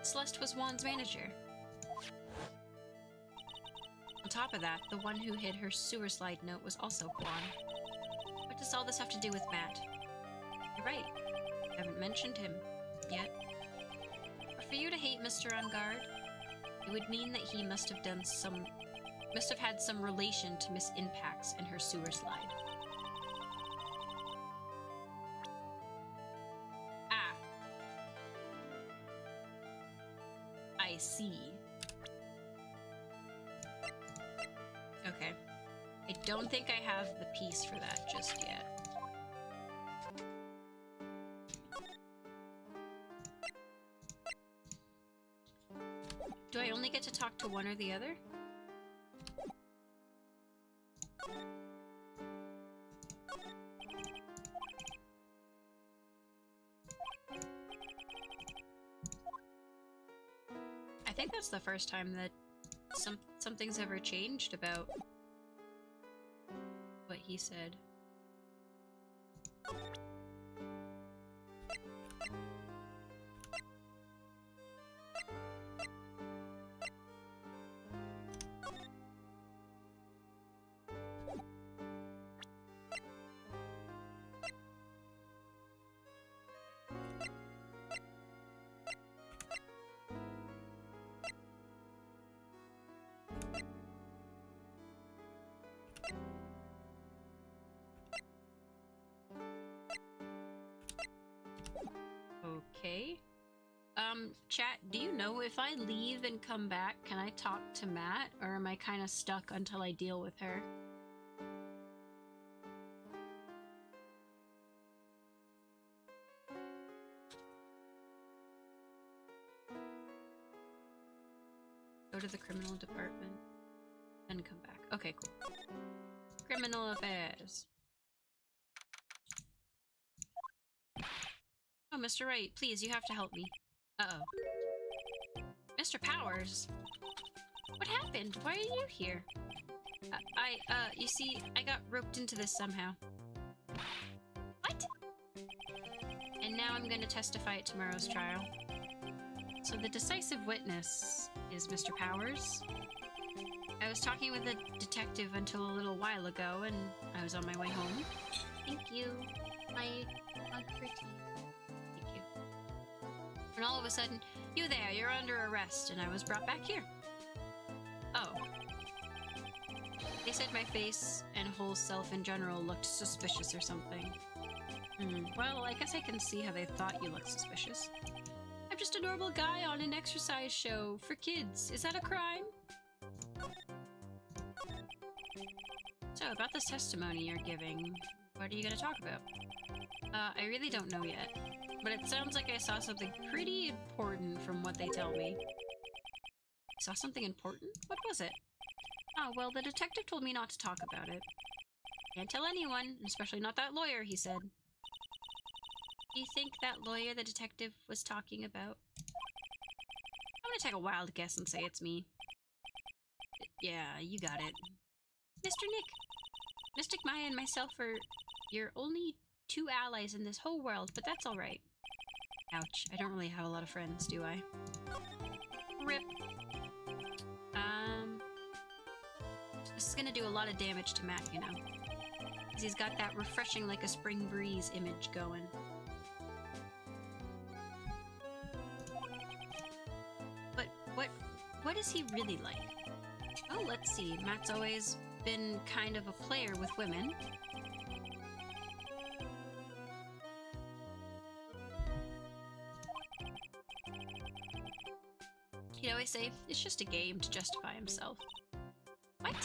Celeste was Juan's manager. On top of that, the one who hid her sewer slide note was also Juan. What does all this have to do with Matt? You're right. I haven't mentioned him yet. But for you to hate Mr. On Guard, it would mean that he must have had some relation to Miss Impax and her sewer slide. I see. Okay. I don't think I have the piece for that just yet. Do I only get to talk to one or the other? I think that's the first time that something's ever changed about what he said. Okay. Chat, do you know if I leave and come back, can I talk to Matt, or am I kind of stuck until I deal with her? Go to the criminal department, then come back. Okay, cool. Criminal affairs. Oh, Mr. Wright, please, you have to help me. Uh-oh. Mr. Powers? What happened? Why are you here? You see, I got roped into this somehow. What? And now I'm gonna testify at tomorrow's trial. So the decisive witness is Mr. Powers. I was talking with a detective until a little while ago, and I was on my way home. Thank you, my pretty. Thank you. And all of a sudden, you there, you're under arrest, and I was brought back here. Oh. They said my face and whole self in general looked suspicious or something. Well, I guess I can see how they thought you looked suspicious. I'm just a normal guy on an exercise show for kids. Is that a crime? So, about this testimony you're giving, what are you gonna talk about? I really don't know yet, but it sounds like I saw something pretty important from what they tell me. Saw something important? What was it? Oh, well, the detective told me not to talk about it. Can't tell anyone, especially not that lawyer, he said. Do you think that lawyer the detective was talking about gonna take a wild guess and say it's me. Yeah, you got it. Mr. Nick. Mystic Maya and myself are your only two allies in this whole world, but that's alright. Ouch, I don't really have a lot of friends, do I? Rip. This is gonna do a lot of damage to Matt, you know. Because he's got that refreshing like a spring breeze image going. But what is he really like? Oh, let's see. Matt's always been kind of a player with women. He'd always say, it's just a game to justify himself. What?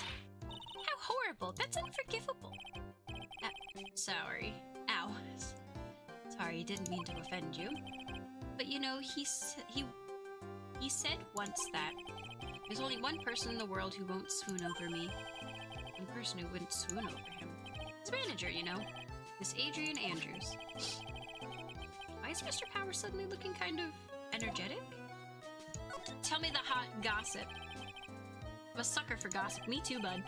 How horrible! That's unforgivable! Sorry. Ow. Sorry, didn't mean to offend you. But you know, he said once that there's only one person in the world who won't swoon over me. One person who wouldn't swoon over him. His manager, you know. Miss Adrian Andrews. Why is Mr. Power suddenly looking kind of energetic? Tell me the hot gossip. I'm a sucker for gossip. Me too, bud.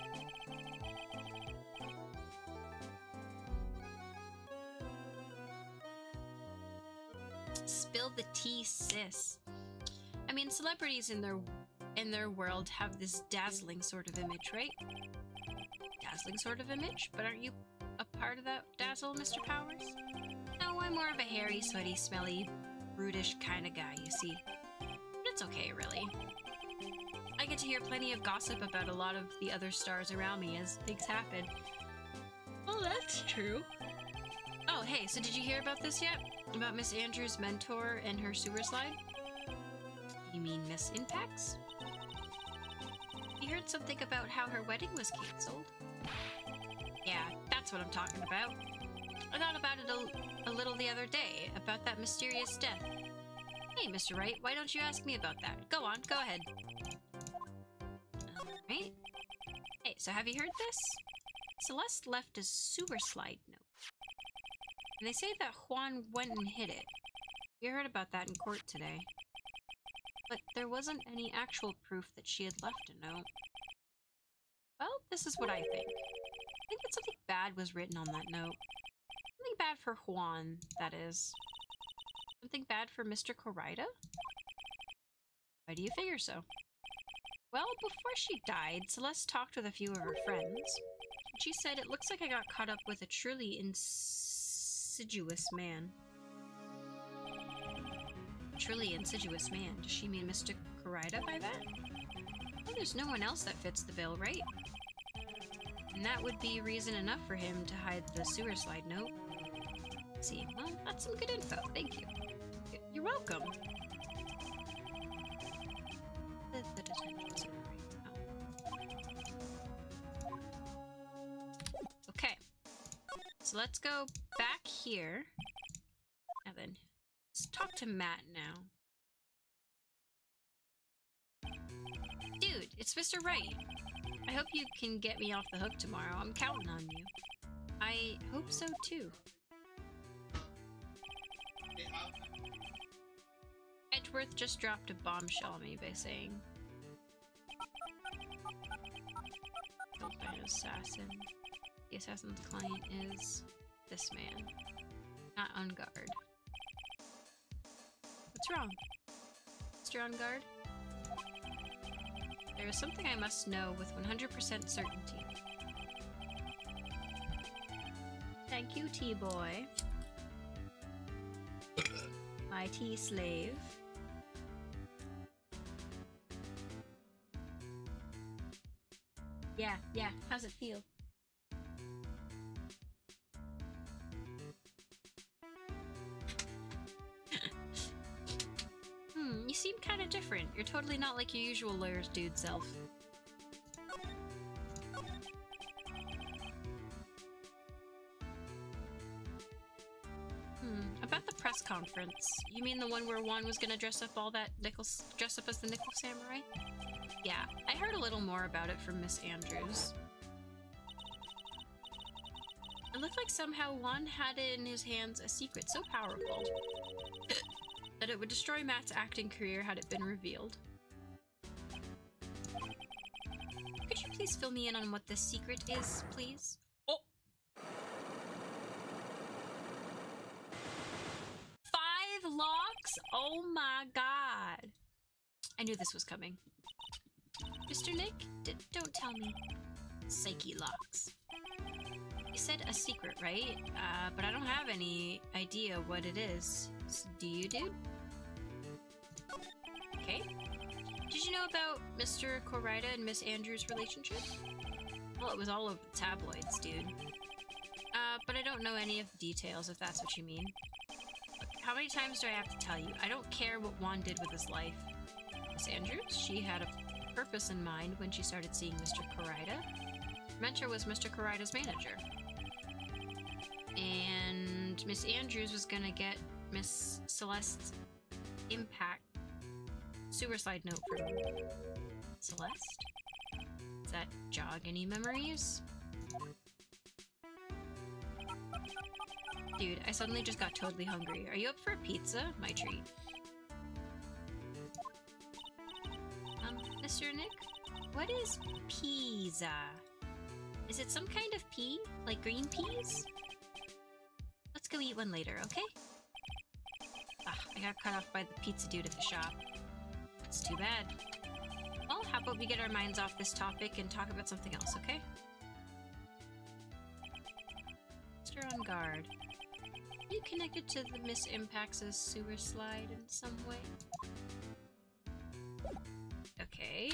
Spill the tea, sis. I mean, celebrities in their world have this dazzling sort of image, right? Dazzling sort of image? But aren't you a part of that dazzle, Mr. Powers? No, I'm more of a hairy, sweaty, smelly, brutish kind of guy, you see. But it's okay, really. I get to hear plenty of gossip about a lot of the other stars around me as things happen. Oh, that's true. Oh, hey, so did you hear about this yet? About Miss Andrews' mentor and her sewer slide? You mean Miss Impacts? You heard something about how her wedding was cancelled? Yeah, that's what I'm talking about. I thought about it a little the other day, about that mysterious death. Hey, Mr. Wright, why don't you ask me about that? Go on, go ahead. Alright. Hey, so have you heard this? Celeste left a sewer slide note. And they say that Juan went and hid it. We heard about that in court today. But there wasn't any actual proof that she had left a note. Well, this is what I think. I think that something bad was written on that note. Something bad for Juan, that is. Something bad for Mr. Corrida? Why do you figure so? Well, before she died, Celeste talked with a few of her friends. She said, it looks like I got caught up with a truly insidious man. Truly insidious man. Does she mean Mr. Corrida by that? Well, there's no one else that fits the bill, right? And that would be reason enough for him to hide the sewer slide note. Let's see, well, that's some good info. Thank you. You're welcome. Okay. So let's go back here. And then let's talk to Matt now. Dude, it's Mr. Wright. I hope you can get me off the hook tomorrow. I'm counting on you. I hope so too. Edgeworth just dropped a bombshell on me by saying, killed by an assassin. The assassin's client is this man. Not on guard. What's wrong? Mr. On guard? There is something I must know with 100% certainty. Thank you, T-boy. My T-slave. Yeah, how's it feel? You seem kind of different. You're totally not like your usual lawyer's dude self. About the press conference. You mean the one where Juan was gonna dress up as the Nickel Samurai? Yeah, I heard a little more about it from Miss Andrews. It looked like somehow Juan had in his hands a secret so powerful that it would destroy Matt's acting career had it been revealed. please fill me in on what the secret is, please? Oh! 5 locks? Oh my god. I knew this was coming. Mr. Nick, don't tell me. Psyche locks. You said a secret, right? But I don't have any idea what it is. So do you, dude? Okay. Did you know about Mr. Corrida and Miss Andrews' relationship? Well, it was all over the tabloids, dude. But I don't know any of the details, if that's what you mean. How many times do I have to tell you? I don't care what Juan did with his life. Miss Andrews, she had a purpose in mind when she started seeing Mr. Corrida. Mentor was Mr. Corrida's manager. And Miss Andrews was gonna get Miss Celeste's impact sewer slide note from Celeste? Does that jog any memories? Dude, I suddenly just got totally hungry. Are you up for a pizza? My treat. Mr. Nick? What is pizza? Is it some kind of pea? Like green peas? Let's go eat one later, okay? Ah, I got cut off by the pizza dude at the shop. It's too bad. Well, how about we get our minds off this topic and talk about something else, okay? Mr. On guard. Are you connected to the Miss Impact's sewer slide in some way? Okay.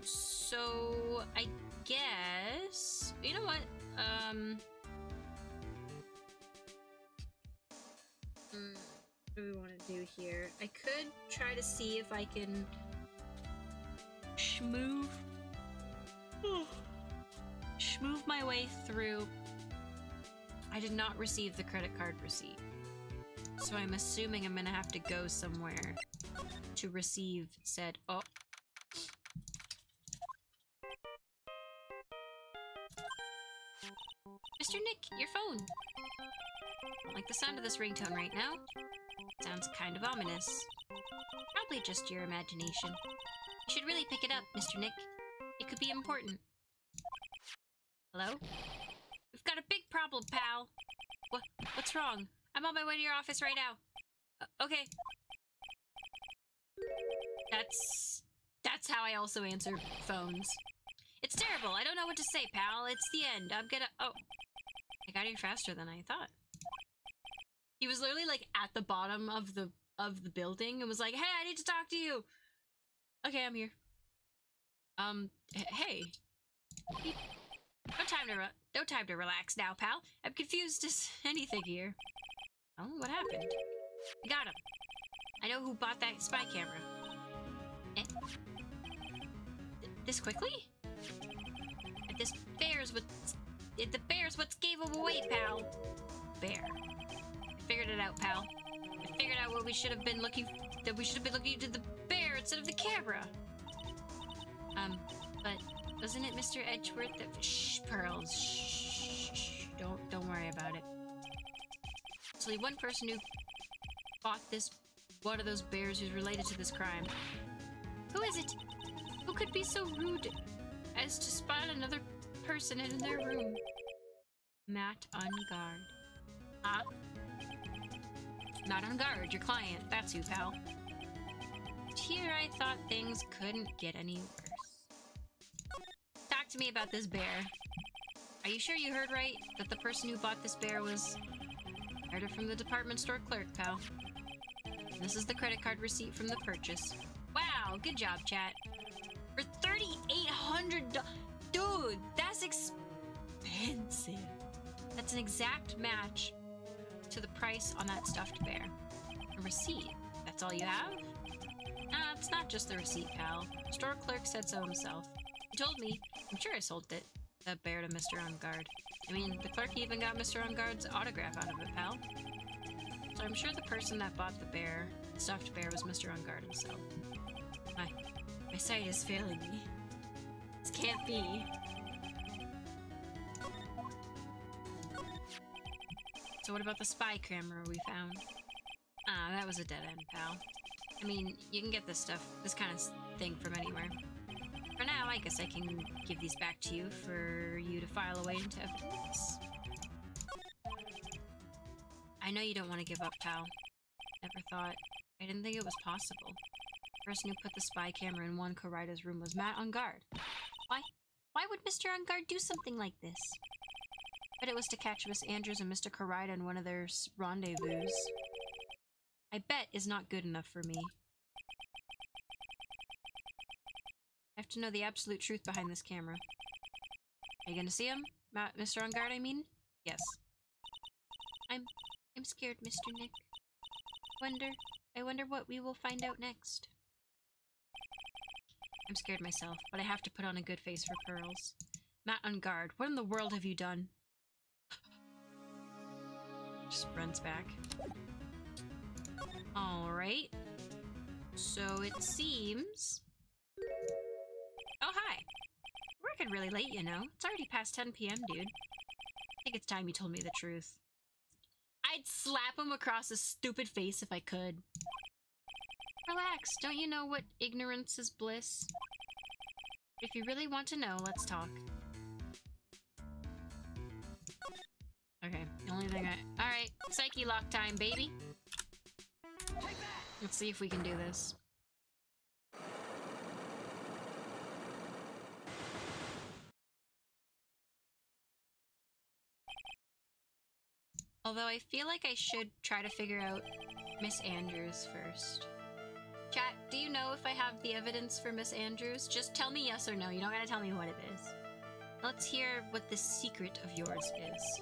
So, I guess... You know what? What do we want to do here? I could try to see if I can... schmoove my way through. I did not receive the credit card receipt, so I'm assuming I'm gonna have to go somewhere to receive said. Oh, Mr. Nick, your phone. I don't like the sound of this ringtone right now. Sounds kind of ominous. Probably just your imagination. You should really pick it up, Mr. Nick. It could be important. Hello? We've got a big problem, pal. What's wrong? I'm on my way to your office right now. Okay. That's how I also answer phones. It's terrible. I don't know what to say, pal. It's the end. I'm gonna... Oh. I got here faster than I thought. He was literally, like, at the bottom of the building and was like, hey, I need to talk to you! Okay, I'm here. Hey. No time to relax now, pal. I'm confused as anything here. Oh, what happened? We got him. I know who bought that spy camera. Eh? This quickly? The bear's what gave him away, pal. Bear. I figured it out, pal. I figured out what we should have been looking into the bear instead of the camera. But wasn't it Mr. Edgeworth that... Shh, Pearls. Shh. Don't worry about it. There's only one person who bought one of those bears who's related to this crime. Who is it? Who could be so rude as to spot another person in their room? Matt on guard. Huh? Not on guard, your client. That's who, pal. Here I thought things couldn't get any worse. Talk to me about this bear. Are you sure you heard right? That the person who bought this bear was... Heard it from the department store clerk, pal. This is the credit card receipt from the purchase. Wow, good job, chat. For $3,800... Dude, that's expensive. That's an exact match to the price on that stuffed bear. A receipt. That's all you have? Nah, it's not just the receipt, pal. Store clerk said so himself. He told me. I'm sure I sold it. That bear to Mr. On Guard. I mean, the clerk even got Mr. On Guard's autograph out of it, pal. So I'm sure the person that bought the bear, the stuffed bear, was Mr. On Guard himself. My sight is failing me. This can't be. So what about the spy camera we found? Ah, that was a dead end, pal. I mean, you can get this kind of thing from anywhere. For now, I guess I can give these back to you for you to file away into evidence. I know you don't want to give up, pal. Never thought. I didn't think it was possible. The person who put the spy camera in Juan Corrida's room was Matt On Guard. Why? Why would Mr. On Guard do something like this? But it was to catch Miss Andrews and Mr. Corrida in one of their rendezvous. I bet is not good enough for me. I have to know the absolute truth behind this camera. Are you gonna see him? Mr. On Guard, I mean? Yes. I'm scared, Mr. Nick. I wonder what we will find out next. I'm scared myself, but I have to put on a good face for Pearls. Matt On Guard, what in the world have you done? Just runs back. Alright. So it seems... Oh, hi. We're working really late, you know. It's already past 10 p.m., dude. I think it's time you told me the truth. I'd slap him across his stupid face if I could. Relax, don't you know what ignorance is bliss? If you really want to know, let's talk. Okay, the only thing Alright, psyche lock time, baby. Let's see if we can do this. Although I feel like I should try to figure out Miss Andrews first. Chat, do you know if I have the evidence for Miss Andrews? Just tell me yes or no. You don't gotta tell me what it is. Let's hear what this secret of yours is.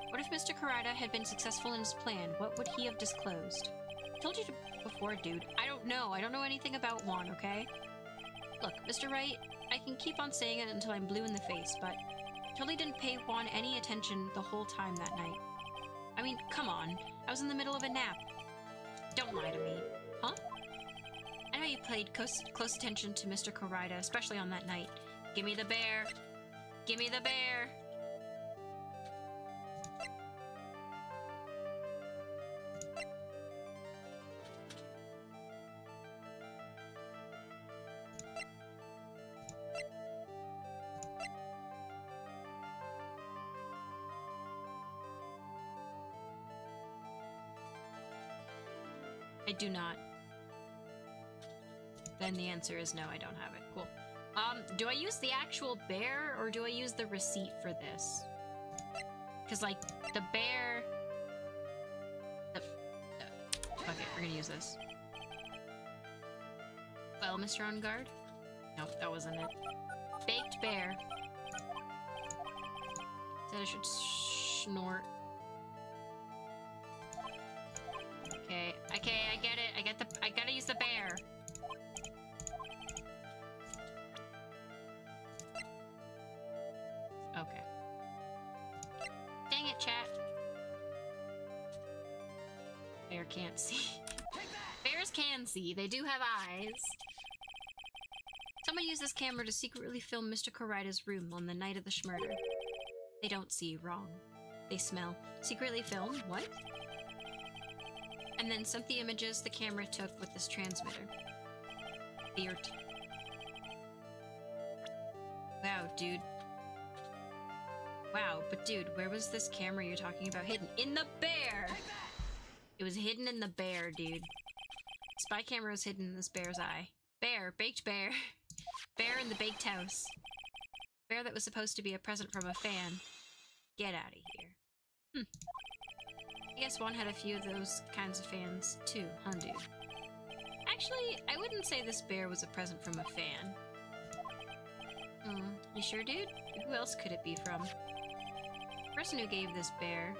What if Mr. Corrida had been successful in his plan? What would he have disclosed? I told you before, dude. I don't know. I don't know anything about Juan, okay? Look, Mr. Wright, I can keep on saying it until I'm blue in the face, but I totally didn't pay Juan any attention the whole time that night. I mean, come on. I was in the middle of a nap. Don't lie to me. Huh? I know you paid close attention to Mr. Corrida, especially on that night. Give me the bear. Give me the bear. I do not. Then the answer is no, I don't have it. Cool. Do I use the actual bear or do I use the receipt for this? Because, like, the bear... Okay, we're gonna use this. Well, Mr. On Guard? Nope, that wasn't it. Baked bear. Said I should snort. Okay, I get it. I gotta use the bear. Okay. Dang it, chat. Bear can't see. Bears can see. They do have eyes. Someone used this camera to secretly film Mr. Corrida's room on the night of the schmurder. They don't see. Wrong. They smell. Secretly film? What? And then sent the images the camera took with this transmitter. Weird. Wow, dude. Wow, but dude, where was this camera you're talking about hidden? In the bear! It was hidden in the bear, dude. Spy camera was hidden in this bear's eye. Bear. Baked bear. Bear in the baked house. Bear that was supposed to be a present from a fan. Get out of here. I guess Juan had a few of those kinds of fans too, huh, dude? Actually, I wouldn't say this bear was a present from a fan. You sure, dude? Who else could it be from? The person who gave this bear...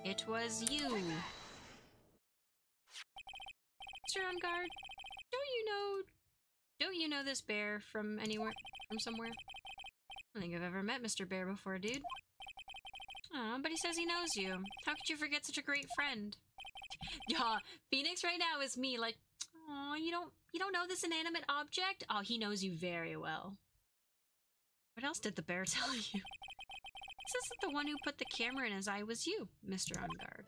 It was you! Mr. On Guard, don't you know this bear from anywhere, from somewhere? I don't think I've ever met Mr. Bear before, dude. Aw, but he says he knows you. How could you forget such a great friend? Yeah, Phoenix right now is me, like, Aw, you don't know this inanimate object? Oh, he knows you very well. What else did the bear tell you? He says that the one who put the camera in his eye was you, Mr. Unguard.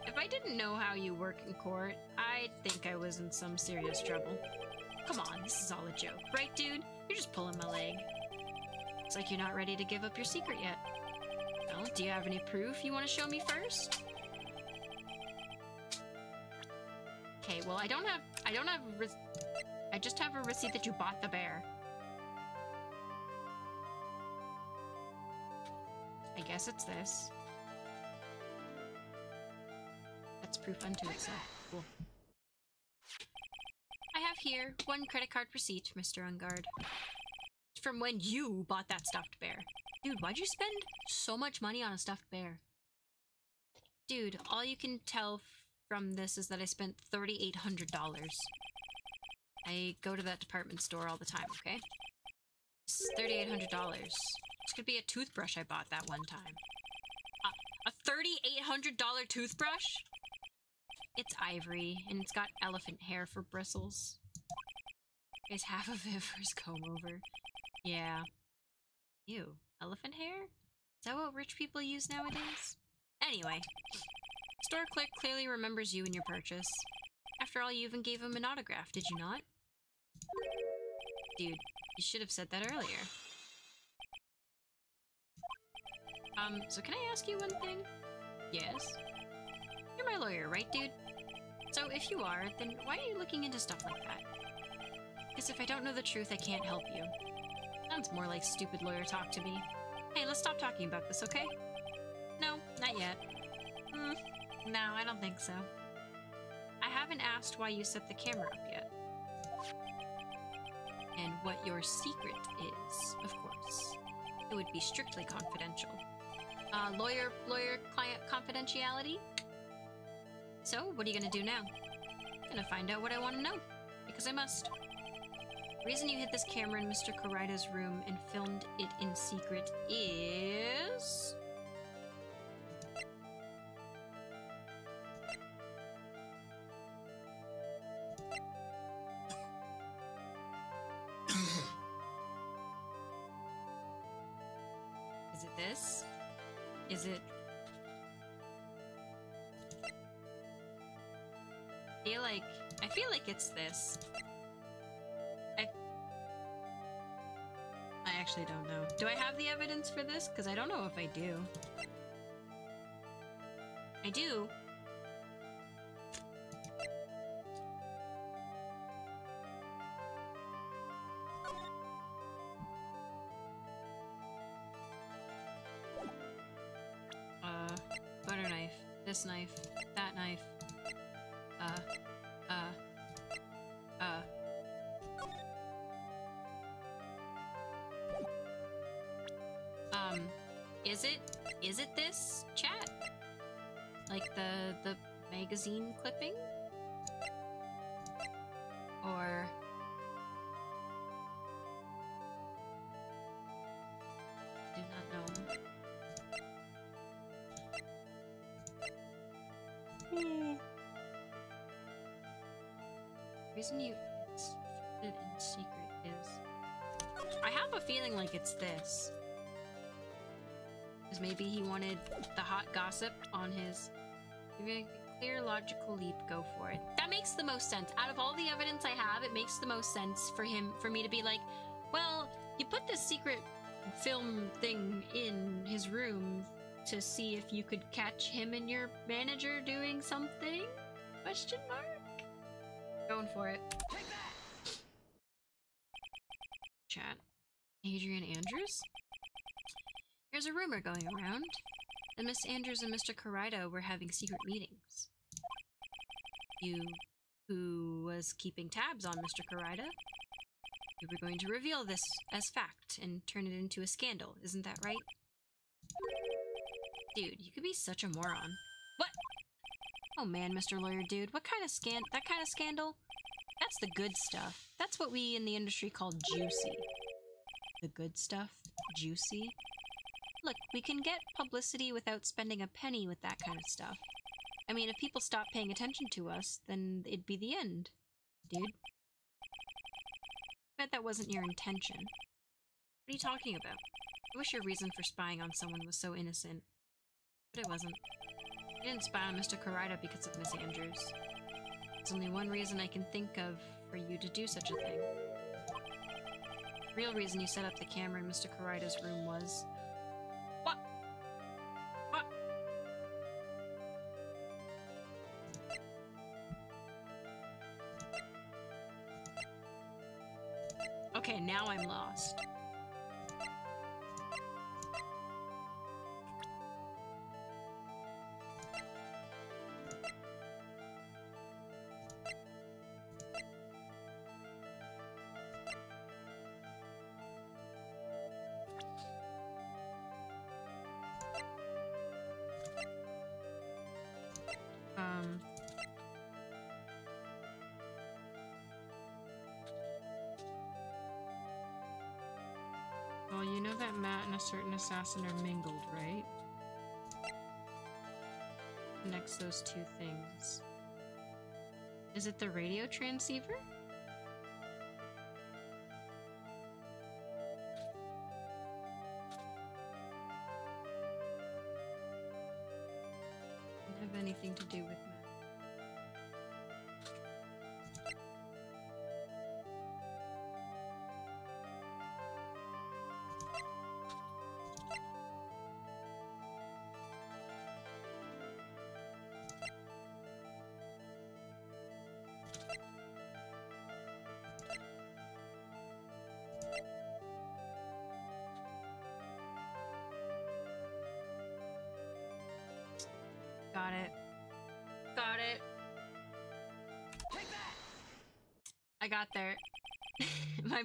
If I didn't know how you work in court, I'd think I was in some serious trouble. Come on, this is all a joke, right, dude? You're just pulling my leg. Looks like you're not ready to give up your secret yet. Well, do you have any proof you want to show me first? Okay, well, I just have a receipt that you bought the bear. I guess it's this. That's proof unto itself. Cool. I have here one credit card receipt, Mr. Ungard. From when you bought that stuffed bear. Dude, why'd you spend so much money on a stuffed bear? Dude, all you can tell from this is that I spent $3,800. I go to that department store all the time, okay? It's $3,800. This could be a toothbrush I bought that one time. A $3,800 toothbrush? It's ivory, and it's got elephant hair for bristles. It's half of it for his comb over. Yeah. Ew. Elephant hair? Is that what rich people use nowadays? Anyway. Store clerk clearly remembers you and your purchase. After all, you even gave him an autograph, did you not? Dude, you should have said that earlier. So can I ask you one thing? Yes? You're my lawyer, right, dude? So if you are, then why are you looking into stuff like that? Because if I don't know the truth, I can't help you. Sounds more like stupid lawyer talk to me. Hey, let's stop talking about this, okay? No, not yet. No, I don't think so. I haven't asked why you set the camera up yet. And what your secret is, of course. It would be strictly confidential. Lawyer-client confidentiality? So, what are you gonna do now? I'm gonna find out what I want to know. Because I must. The reason you hid this camera in Mr. Karida's room and filmed it in secret is... Is it this? Is it... I feel like it's this. I actually don't know. Do I have the evidence for this? Because I don't know if I do. I do. Butter knife. This knife. That knife. Is it this, chat? Like the magazine clipping? Or... do not know. Reason you did in secret is... I have a feeling like it's this. Because maybe he wanted the hot gossip on his... Clear logical leap, go for it. That makes the most sense. Out of all the evidence I have, it makes the most sense for me to be like, well, you put this secret film thing in his room to see if you could catch him and your manager doing something? Question mark? Going for it. Chat. Adrian Andrews? There's a rumor going around that Miss Andrews and Mr. Karida were having secret meetings. You, who was keeping tabs on Mr. Karida, you were going to reveal this as fact and turn it into a scandal, isn't that right? Dude, you could be such a moron. What? Oh man, Mr. Lawyer Dude, what kind of that kind of scandal? That's the good stuff. That's what we in the industry call juicy. The good stuff? Juicy? Look, we can get publicity without spending a penny with that kind of stuff. I mean, if people stopped paying attention to us, then it'd be the end, dude. I bet that wasn't your intention. What are you talking about? I wish your reason for spying on someone was so innocent. But it wasn't. I didn't spy on Mr. Karaida because of Miss Andrews. There's only one reason I can think of for you to do such a thing. The real reason you set up the camera in Mr. Karaida's room was... What? What? Okay, now I'm lost. Well, you know that Matt and a certain assassin are mingled, right? Connects those two things. Is it the radio transceiver? Doesn't have anything to do with Matt. Got it. Got it. Take that! I got there. my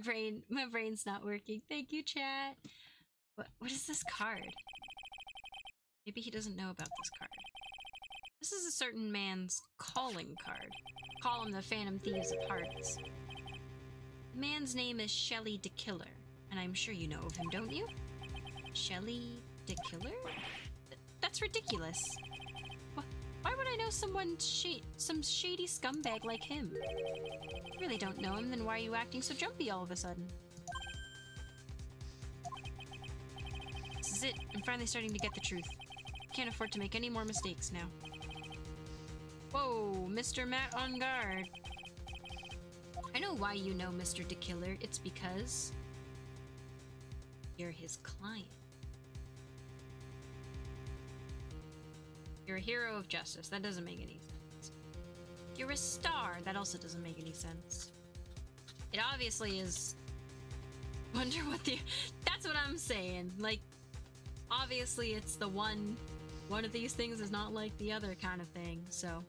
brain's not working. Thank you, chat. What is this card? Maybe he doesn't know about this card. This is a certain man's calling card. Call him the Phantom Thieves of Hearts. The man's name is Shelly DeKiller, and I'm sure you know of him, don't you? Shelly DeKiller? That's ridiculous. Why would I know someone some shady scumbag like him? If you really don't know him, then why are you acting so jumpy all of a sudden? This is it. I'm finally starting to get the truth. Can't afford to make any more mistakes now. Whoa, Mr. Matt on guard. I know why you know Mr. DeKiller. It's because you're his client. You're a hero of justice. That doesn't make any sense. You're a star. That also doesn't make any sense. It obviously is... Wonder what the... That's what I'm saying. Like, obviously it's the one of these things is not like the other kind of thing, so...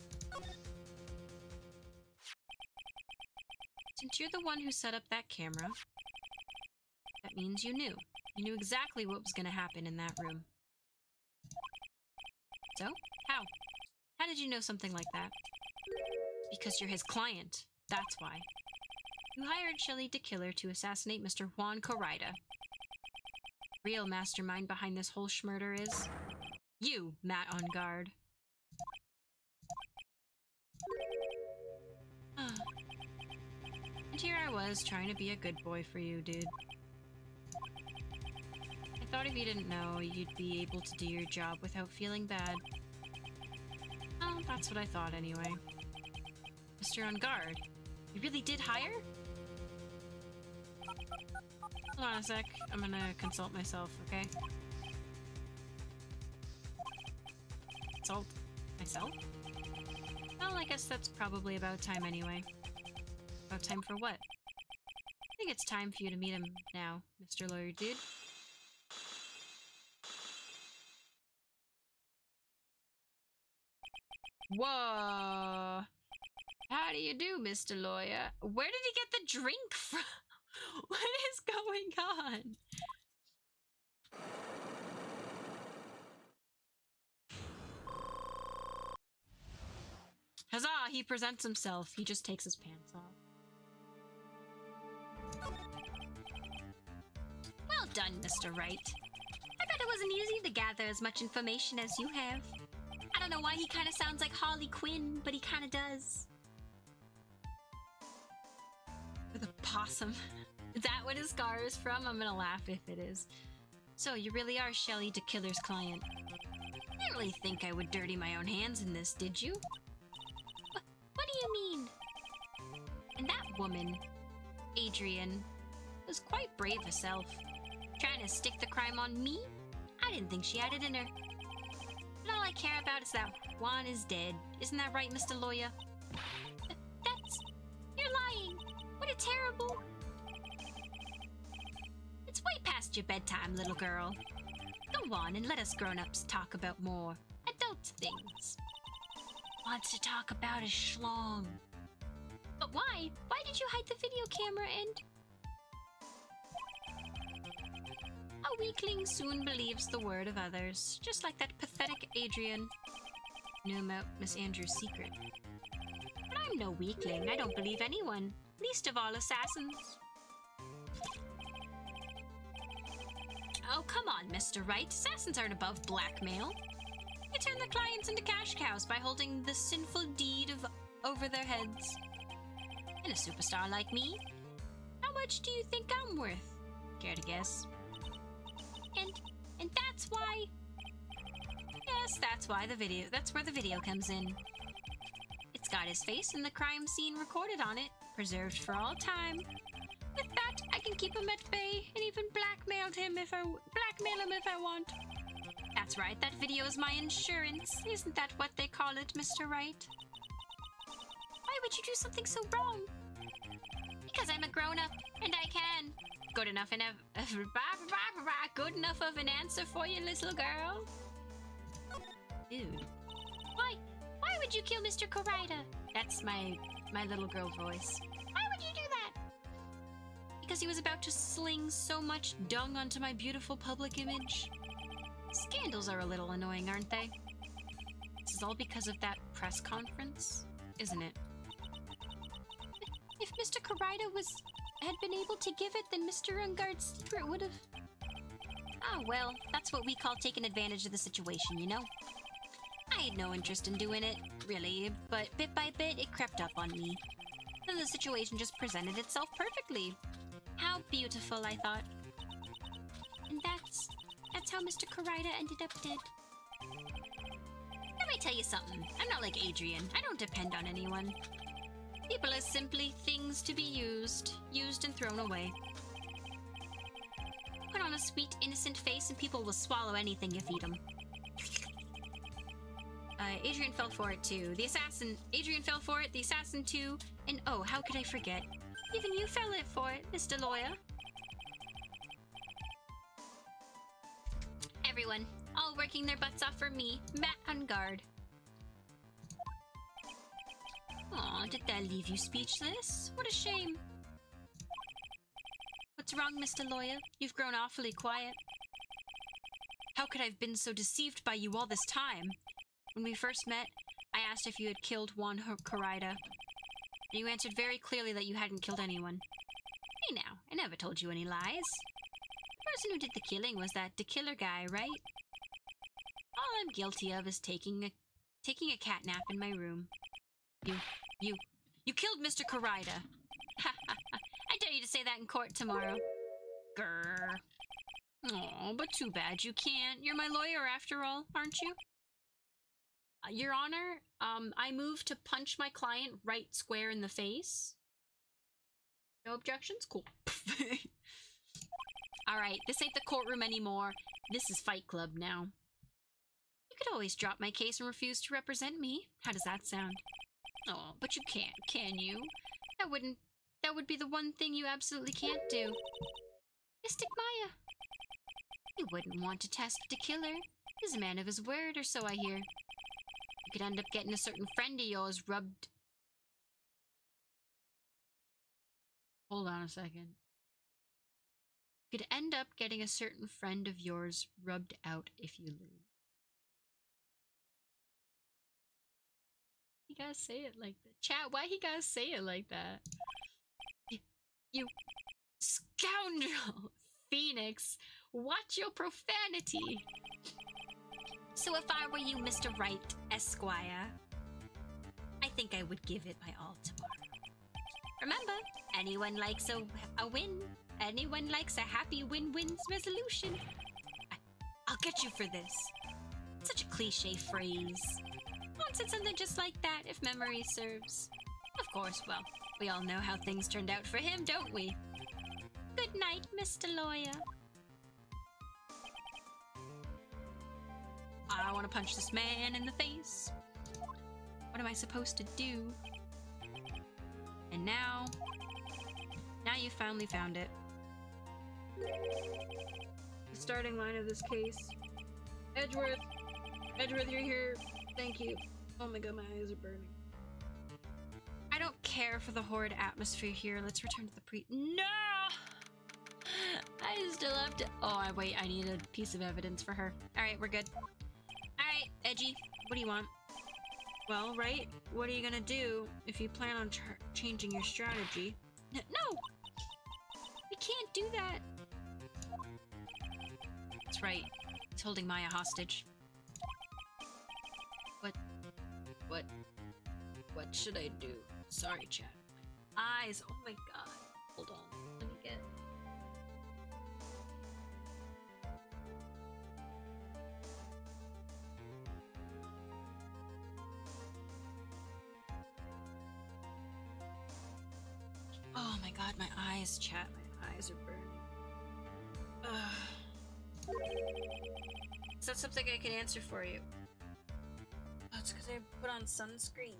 Since you're the one who set up that camera, that means you knew. You knew exactly what was going to happen in that room. So? How? How did you know something like that? Because you're his client. That's why. You hired Shelly DeKiller to assassinate Mr. Juan Karaida. The real mastermind behind this whole schmurder is... you, Matt on guard. And here I was, trying to be a good boy for you, dude. I thought if you didn't know, you'd be able to do your job without feeling bad. Oh, that's what I thought anyway. Mr. On guard, you really did hire? Hold on a sec, I'm gonna consult myself, okay? Consult myself? Well, I guess that's probably about time anyway. About time for what? I think it's time for you to meet him now, Mr. Lawyer Dude. Whoa! How do you do, Mr. Lawyer? Where did he get the drink from? What is going on? Huzzah! He presents himself. He just takes his pants off. Well done, Mr. Wright. I bet it wasn't easy to gather as much information as you have. I don't know why he kind of sounds like Harley Quinn, but he kind of does. With a possum. Is that what his scar is from? I'm gonna laugh if it is. So, you really are Shelly the Killer's client. I didn't really think I would dirty my own hands in this, did you? What do you mean? And that woman, Adrian, was quite brave herself. Trying to stick the crime on me? I didn't think she had it in her. But all I care about is that Juan is dead. Isn't that right, Mr. Lawyer? That's... You're lying. What a terrible... It's way past your bedtime, little girl. Go on and let us grown-ups talk about more adult things. Wants to talk about a schlong. But why? Why did you hide the video camera and... A weakling soon believes the word of others, just like that pathetic Adrian knew about Miss Andrews' secret. But I'm no weakling. I don't believe anyone, least of all assassins. Oh, come on, Mr. Wright. Assassins aren't above blackmail. You turn their clients into cash cows by holding the sinful deed of over their heads. And a superstar like me? How much do you think I'm worth? Care to guess? And that's why... Yes, that's why that's where the video comes in. It's got his face and the crime scene recorded on it, preserved for all time. With that, I can keep him at bay and even blackmail him if I want. That's right, that video is my insurance. Isn't that what they call it, Mr. Wright? Why would you do something so wrong? Because I'm a grown-up, and I can. Good enough good enough of an answer for you, little girl? Dude. Why would you kill Mr. Corrida? That's my little girl voice. Why would you do that? Because he was about to sling so much dung onto my beautiful public image. Scandals are a little annoying, aren't they? This is all because of that press conference, isn't it? If Mr. Corrida had been able to give it, then Mr. Ungard's secret would have... Ah, well, that's what we call taking advantage of the situation, you know? I had no interest in doing it, really, but bit by bit, it crept up on me. Then the situation just presented itself perfectly. How beautiful, I thought. And that's how Mr. Corrida ended up dead. Let me tell you something. I'm not like Adrian. I don't depend on anyone. People are simply things to be used and thrown away. Put on a sweet, innocent face and people will swallow anything you feed them. Adrian fell for it too. Adrian fell for it, the assassin too, and oh, how could I forget? Even you fell for it, Mr. Lawyer. Everyone, all working their butts off for me, Matt on guard. Aw, did that leave you speechless? What a shame. What's wrong, Mr. Lawyer? You've grown awfully quiet. How could I have been so deceived by you all this time? When we first met, I asked if you had killed Juan Corrida. And you answered very clearly that you hadn't killed anyone. Hey now, I never told you any lies. The person who did the killing was that killer guy, right? All I'm guilty of is taking a cat nap in my room. You killed Mr. Corrida. Ha ha ha. I dare you to say that in court tomorrow. Grrr. Oh, but too bad you can't. You're my lawyer after all, aren't you? Your Honor, I move to punch my client right square in the face. No objections? Cool. Alright, this ain't the courtroom anymore. This is Fight Club now. You could always drop my case and refuse to represent me. How does that sound? Oh, but you can't, can you? That would be the one thing you absolutely can't do. Mystic Maya. You wouldn't want to test the killer. He's a man of his word, or so I hear. You could end up getting a certain friend of yours rubbed... Hold on a second. You could end up getting a certain friend of yours rubbed out if you lose. He gotta say it like that. Chat, why he gotta say it like that? You scoundrel! Phoenix, watch your profanity! So if I were you, Mr. Wright, Esquire, I think I would give it my all tomorrow. Remember, anyone likes a win. Anyone likes a happy win-wins resolution. I'll get you for this. Such a cliche phrase. Once said something just like that, if memory serves. Of course, well, we all know how things turned out for him, don't we? Good night, Mr. Lawyer. I want to punch this man in the face. What am I supposed to do? And now you finally found it. The starting line of this case. Edgeworth, you're here. Thank you. Oh my god, my eyes are burning. I don't care for the horrid atmosphere here. Let's return to the No! I still have to... Oh, wait, I need a piece of evidence for her. Alright, we're good. Alright, Edgy, what do you want? Well, right? What are you gonna do if you plan on changing your strategy? No! We can't do that! That's right. He's holding Maya hostage. What should I do? Sorry, chat. My eyes. Oh my god. Hold on. Let me get... Oh my god, my eyes, chat. My eyes are burning. Is that something I can answer for you? Oh, it's because I put on sunscreen.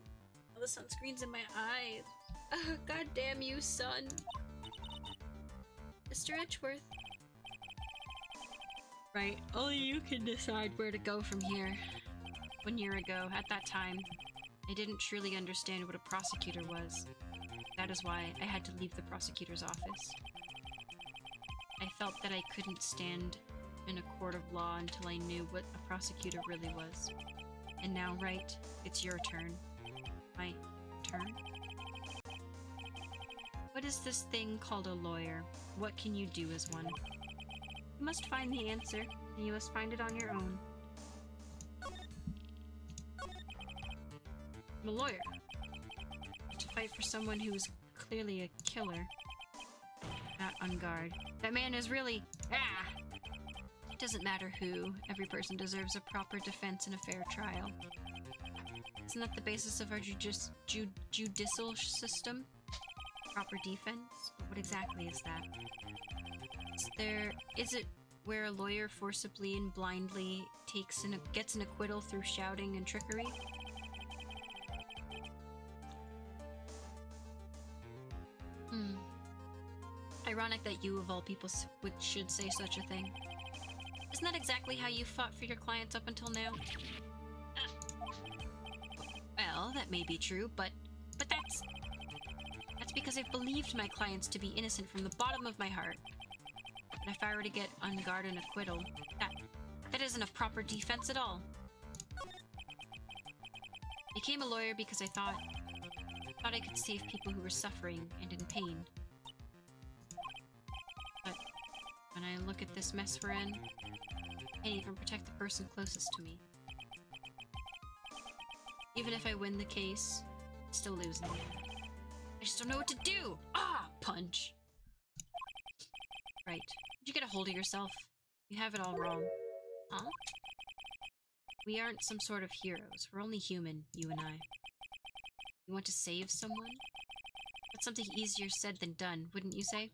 All the sunscreen's in my eyes. God damn you, sun. Mr. Edgeworth. Right, only you can decide where to go from here. 1 year ago, at that time, I didn't truly understand what a prosecutor was. That is why I had to leave the prosecutor's office. I felt that I couldn't stand in a court of law until I knew what a prosecutor really was. And now, Wright, it's your turn. My turn? What is this thing called a lawyer? What can you do as one? You must find the answer, and you must find it on your own. I'm a lawyer. To fight for someone who is clearly a killer. Not on guard. That man is really... Ah! It doesn't matter who. Every person deserves a proper defense and a fair trial. Isn't that the basis of our judicial system? Proper defense? But what exactly is that? Is it where a lawyer forcibly and blindly gets an acquittal through shouting and trickery? Ironic that you, of all people, should say such a thing. Isn't that exactly how you fought for your clients up until now? Well, that may be true, but that's because I've believed my clients to be innocent from the bottom of my heart. And if I were to get on guard and acquittal, that isn't a proper defense at all. I became a lawyer because I thought I could save people who were suffering and in pain. But when I look at this mess we're in, I can't even protect the person closest to me. Even if I win the case, I'm still losing. I just don't know what to do! Ah! Punch! Right. Did you get a hold of yourself? You have it all wrong. Huh? We aren't some sort of heroes. We're only human, you and I. You want to save someone? That's something easier said than done, wouldn't you say?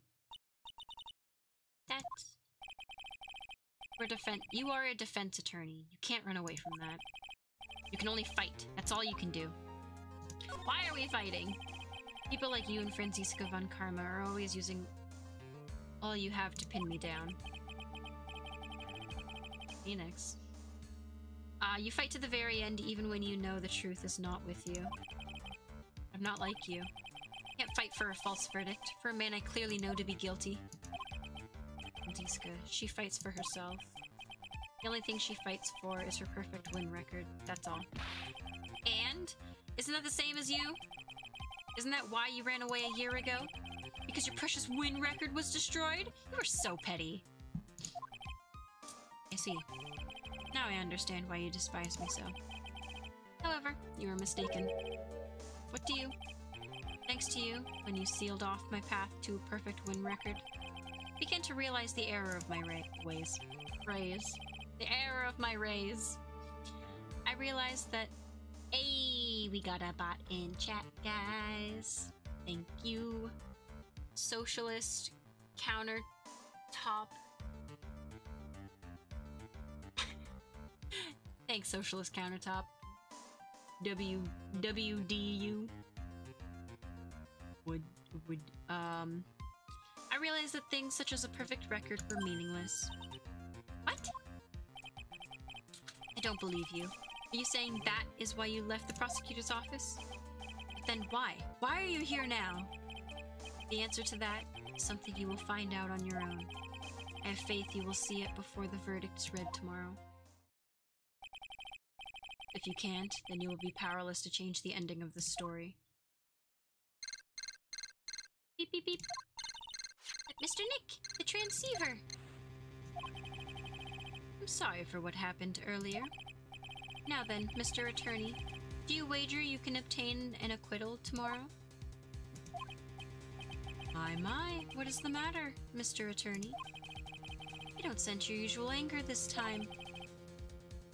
You are a defense attorney. You can't run away from that. You can only fight. That's all you can do. Why are we fighting? People like you and Franziska von Karma are always using all you have to pin me down. Phoenix. You fight to the very end even when you know the truth is not with you. I'm not like you. I can't fight for a false verdict, for a man I clearly know to be guilty. Franziska, she fights for herself. The only thing she fights for is her perfect win record, that's all. And? Isn't that the same as you? Isn't that why you ran away a year ago? Because your precious win record was destroyed? You are so petty. I see. Now I understand why you despise me so. However, you were mistaken. What do you? Thanks to you, when you sealed off my path to a perfect win record, began to realize the error of my ways. The error of my rays. I realized that, hey, we got a bot in chat, guys. Thank you. Socialist countertop. Thanks, Socialist Countertop. WDU. I realized that things such as a perfect record were meaningless. What? I don't believe you. Are you saying that is why you left the prosecutor's office? But then why? Why are you here now? The answer to that is something you will find out on your own. I have faith you will see it before the verdict is read tomorrow. If you can't, then you will be powerless to change the ending of the story. Beep beep beep. Mr. Nick, the transceiver! I'm sorry for what happened earlier. Now then, Mr. Attorney, do you wager you can obtain an acquittal tomorrow? My, what is the matter, Mr. Attorney? You don't sense your usual anger this time.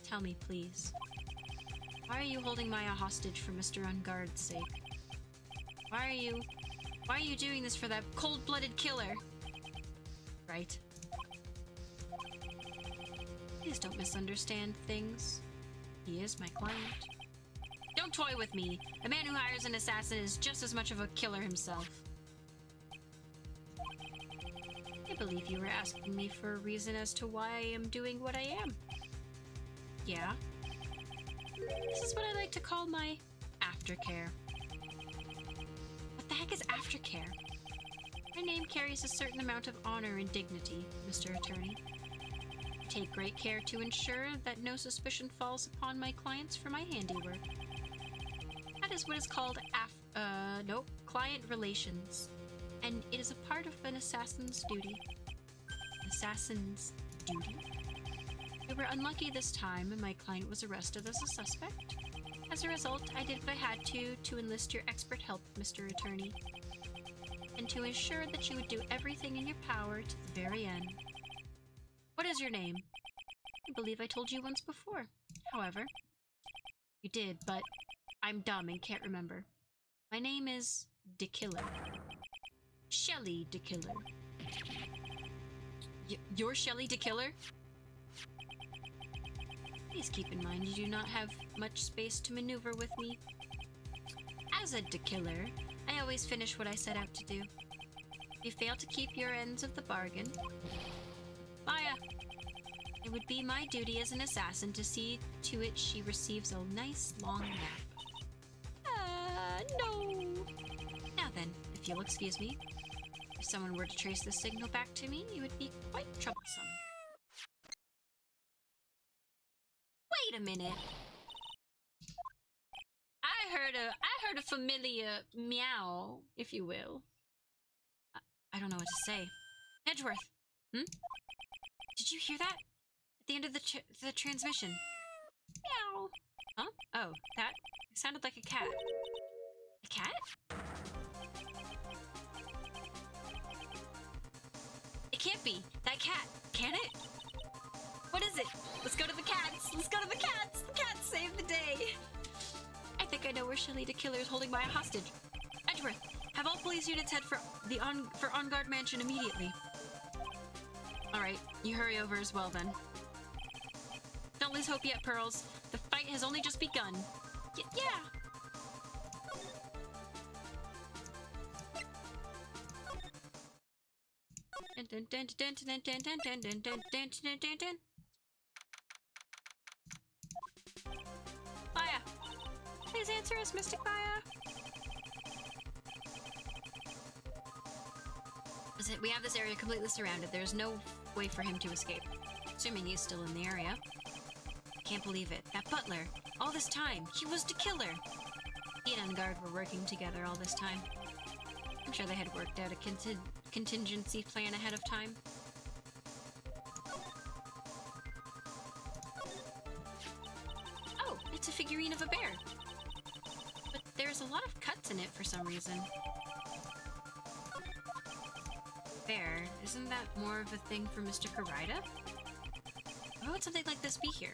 Tell me, please. Why are you holding Maya hostage for Mr. Unguard's sake? Why are you doing this for that cold-blooded killer? Right. Please don't misunderstand things. He is my client. Don't toy with me. A man who hires an assassin is just as much of a killer himself. I believe you were asking me for a reason as to why I am doing what I am. Yeah. This is what I like to call my aftercare. What the heck is aftercare? My name carries a certain amount of honor and dignity, Mr. Attorney. I take great care to ensure that no suspicion falls upon my clients for my handiwork. That is what is called client relations, and it is a part of an assassin's duty. Assassin's duty? We were unlucky this time, and my client was arrested as a suspect. As a result, I did what I had to enlist your expert help, Mr. Attorney, and to ensure that you would do everything in your power to the very end. What is your name? I believe I told you once before. However, you did, but I'm dumb and can't remember. My name is DeKiller. Shelly DeKiller. You're Shelly DeKiller? Please keep in mind you do not have much space to maneuver with me. As a DeKiller, I always finish what I set out to do. If you fail to keep your ends of the bargain, Maya, it would be my duty as an assassin to see to it she receives a nice long nap. No! Now then, if you'll excuse me, if someone were to trace the signal back to me, it would be quite troublesome. Wait a minute. I heard a familiar meow, if you will. I don't know what to say. Edgeworth! Did you hear that? At the end of the transmission. Meow! Huh? Oh, that sounded like a cat. A cat? It can't be. That cat. Can it? What is it? Let's go to the cats! Let's go to the cats! The cats save the day! I think I know where Shelly DeKiller is holding Maya hostage. Edgeworth, have all police units head for On Guard Mansion immediately. Alright, you hurry over as well then. Don't lose hope yet, Pearls. The fight has only just begun. Yeah! Maya! Please answer us, Mystic Maya! Listen, we have this area completely surrounded. There's no way for him to escape. Assuming he's still in the area. I can't believe it. That butler! All this time! He was the killer! He and Unguard were working together all this time. I'm sure they had worked out a contingency plan ahead of time. figurine of a bear. But there's a lot of cuts in it for some reason. Bear, isn't that more of a thing for Mr. Karida? Why would something like this be here?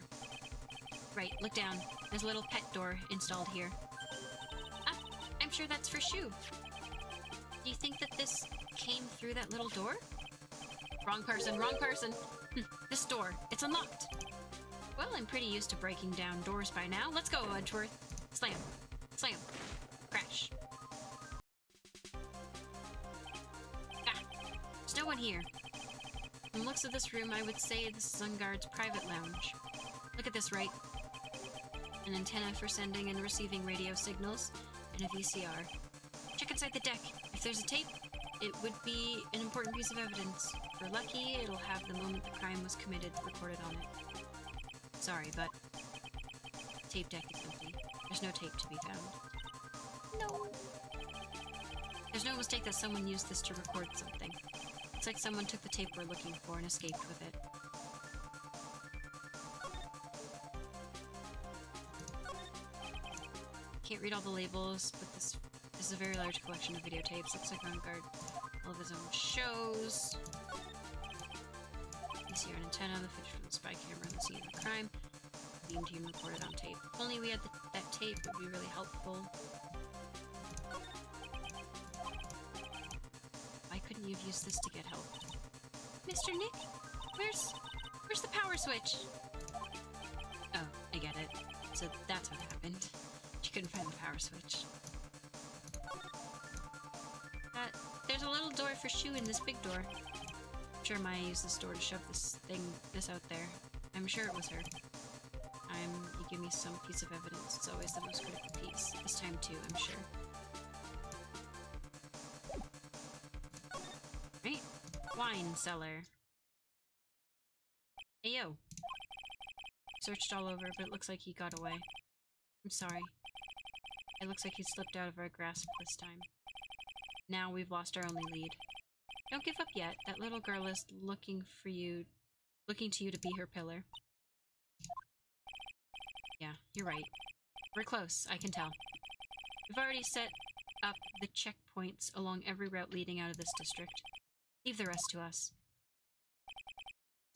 Right, look down. There's a little pet door installed here. Ah, I'm sure that's for Shu. Do you think that this came through that little door? Wrong person, wrong person! This door, it's unlocked! Well, I'm pretty used to breaking down doors by now. Let's go, Edgeworth. Slam. Slam. Crash. Ah! There's no one here. From the looks of this room, I would say this is Unguard's private lounge. Look at this, right? An antenna for sending and receiving radio signals, and a VCR. Check inside the deck. If there's a tape, it would be an important piece of evidence. If we're lucky, it'll have the moment the crime was committed recorded on it. Sorry, but tape deck is empty. There's no tape to be found. No. There's no mistake that someone used this to record something. It's like someone took the tape we're looking for and escaped with it. Can't read all the labels, but this is a very large collection of videotapes. Looks like Unguard all of his own shows. VCR and antenna, the footage from the spy camera on the scene of the crime. Beam team recorded on tape. If only we had that tape, it would be really helpful. Why couldn't you have used this to get help? Mr. Nick, where's the power switch? Oh, I get it. So that's what happened. She couldn't find the power switch. There's a little door for Shu in this big door. I'm sure Maya used this door to shove this out there. I'm sure it was her. You give me some piece of evidence. It's always the most critical piece. This time too, I'm sure. Right? Wine cellar. Hey, yo. Searched all over, but it looks like he got away. I'm sorry. It looks like he slipped out of our grasp this time. Now we've lost our only lead. Don't give up yet. That little girl is looking to you to be her pillar. Yeah, you're right. We're close, I can tell. We've already set up the checkpoints along every route leading out of this district. Leave the rest to us.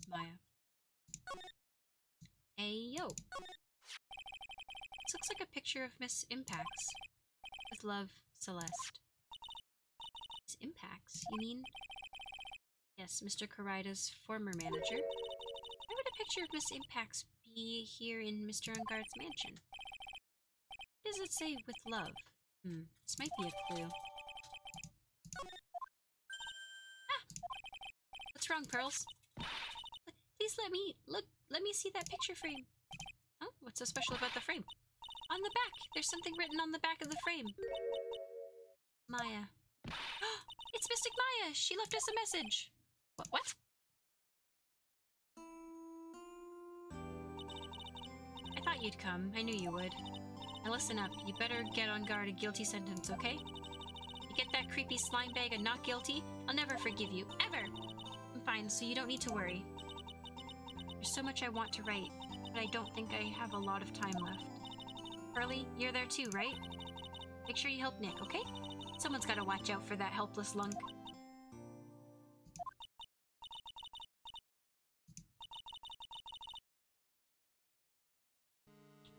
Maya. Ayo! This looks like a picture of Miss Impax. With love, Celeste. Miss Impax, you mean? Yes, Mr. Karida's former manager. Why would a picture of Miss Impax be here in Mr. Unguard's mansion? What does it say with love? This might be a clue. Ah! What's wrong, Pearls? Please let me see that picture frame. Oh, what's so special about the frame? On the back! There's something written on the back of the frame. Maya. It's Mystic Maya! She left us a message! What? I thought you'd come. I knew you would. Now listen up. You better get on guard a guilty sentence, okay? You get that creepy slime bag and not guilty, I'll never forgive you. Ever! I'm fine, so you don't need to worry. There's so much I want to write, but I don't think I have a lot of time left. Pearly, you're there too, right? Make sure you help Nick, okay? Someone's gotta watch out for that helpless lunk.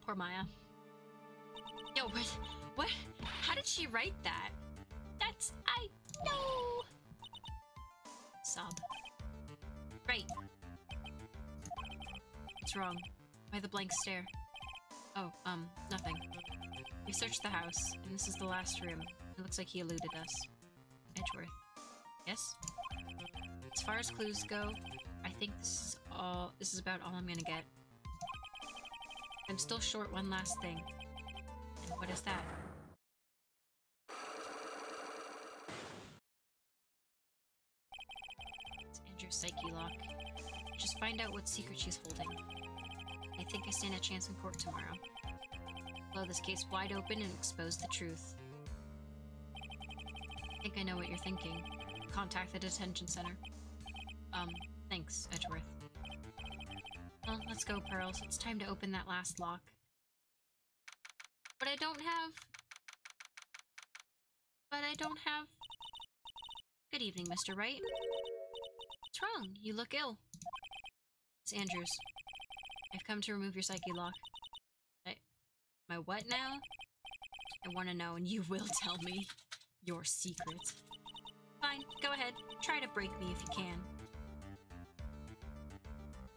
Poor Maya. Yo, what? How did she write that? I know! Sob. Right. What's wrong? Why the blank stare? Oh, nothing. We searched the house, and this is the last room. It looks like he eluded us. Edgeworth. Yes? As far as clues go, I think this is about all I'm gonna get. I'm still short one last thing. And what is that? It's Andrew's psyche lock. Just find out what secret she's holding. I think I stand a chance in court tomorrow. Blow this case wide open and expose the truth. I think I know what you're thinking. Contact the detention center. Thanks, Edgeworth. Well, let's go, Pearls. It's time to open that last lock. But I don't have... Good evening, Mr. Wright. What's wrong? You look ill. It's Andrews. I've come to remove your psyche lock. My what now? I want to know, and you will tell me your secret. Fine, go ahead. Try to break me if you can.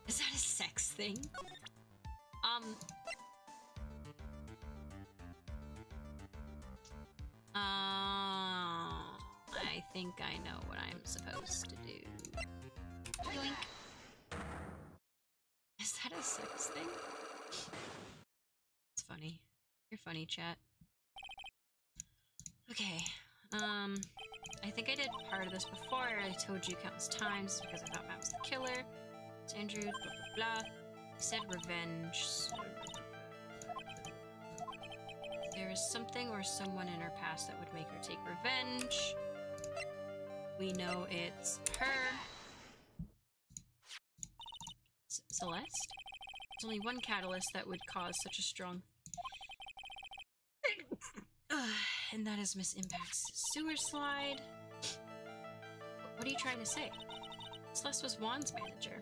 Is that a sex thing? I think I know what I'm supposed to do. Yoink. Is that a sex thing? It's funny. You're funny, chat. Okay. I think I did part of this before. I told you countless times because I thought Matt was the killer. It's Andrew, blah blah blah. He said revenge. There is something or someone in her past that would make her take revenge. We know it's her. Celeste? There's only one catalyst that would cause such a strong... and that is Miss Impact's sewer slide. What are you trying to say? Celeste was Juan's manager.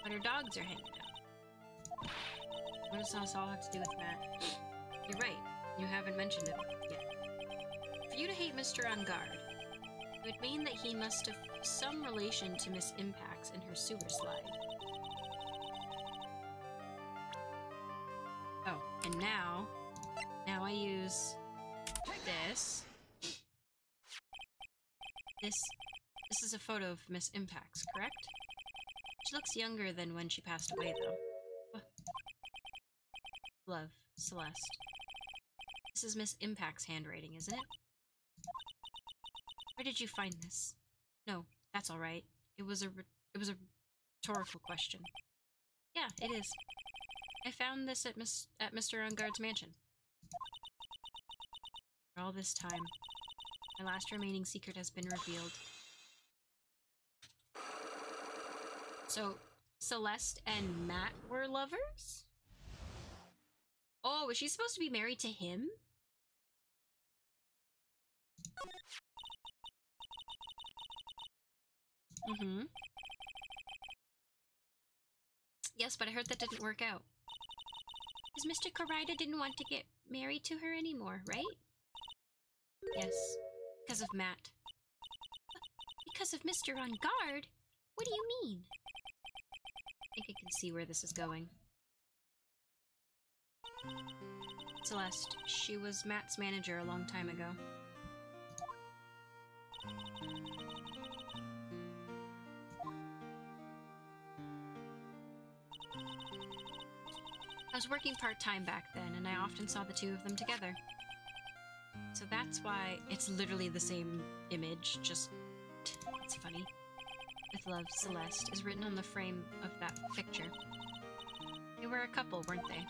But her dogs are hanging out. What does this all have to do with Matt? You're right. You haven't mentioned it yet. For you to hate Mr. On Guard, it would mean that he must have some relation to Miss Impacts and her sewer slide. Oh, and now I use this. This is a photo of Miss Impacts, correct? She looks younger than when she passed away, though. Love, Celeste. This is Miss Impact's handwriting, isn't it? Where did you find this? No, that's all right. It was a rhetorical question. Yeah, it is. I found this at Mr. Unguard's mansion. For all this time, my last remaining secret has been revealed. So, Celeste and Matt were lovers? Oh, was she supposed to be married to him? Mm-hmm. Yes, but I heard that didn't work out. Because Mr. Karaida didn't want to get married to her anymore, right? Yes. Because of Matt. Because of Mr. On Guard? What do you mean? I think I can see where this is going. Celeste. She was Matt's manager a long time ago. I was working part-time back then, and I often saw the two of them together. So that's why it's literally the same image, just... it's funny. With love, Celeste is written on the frame of that picture. They were a couple, weren't they?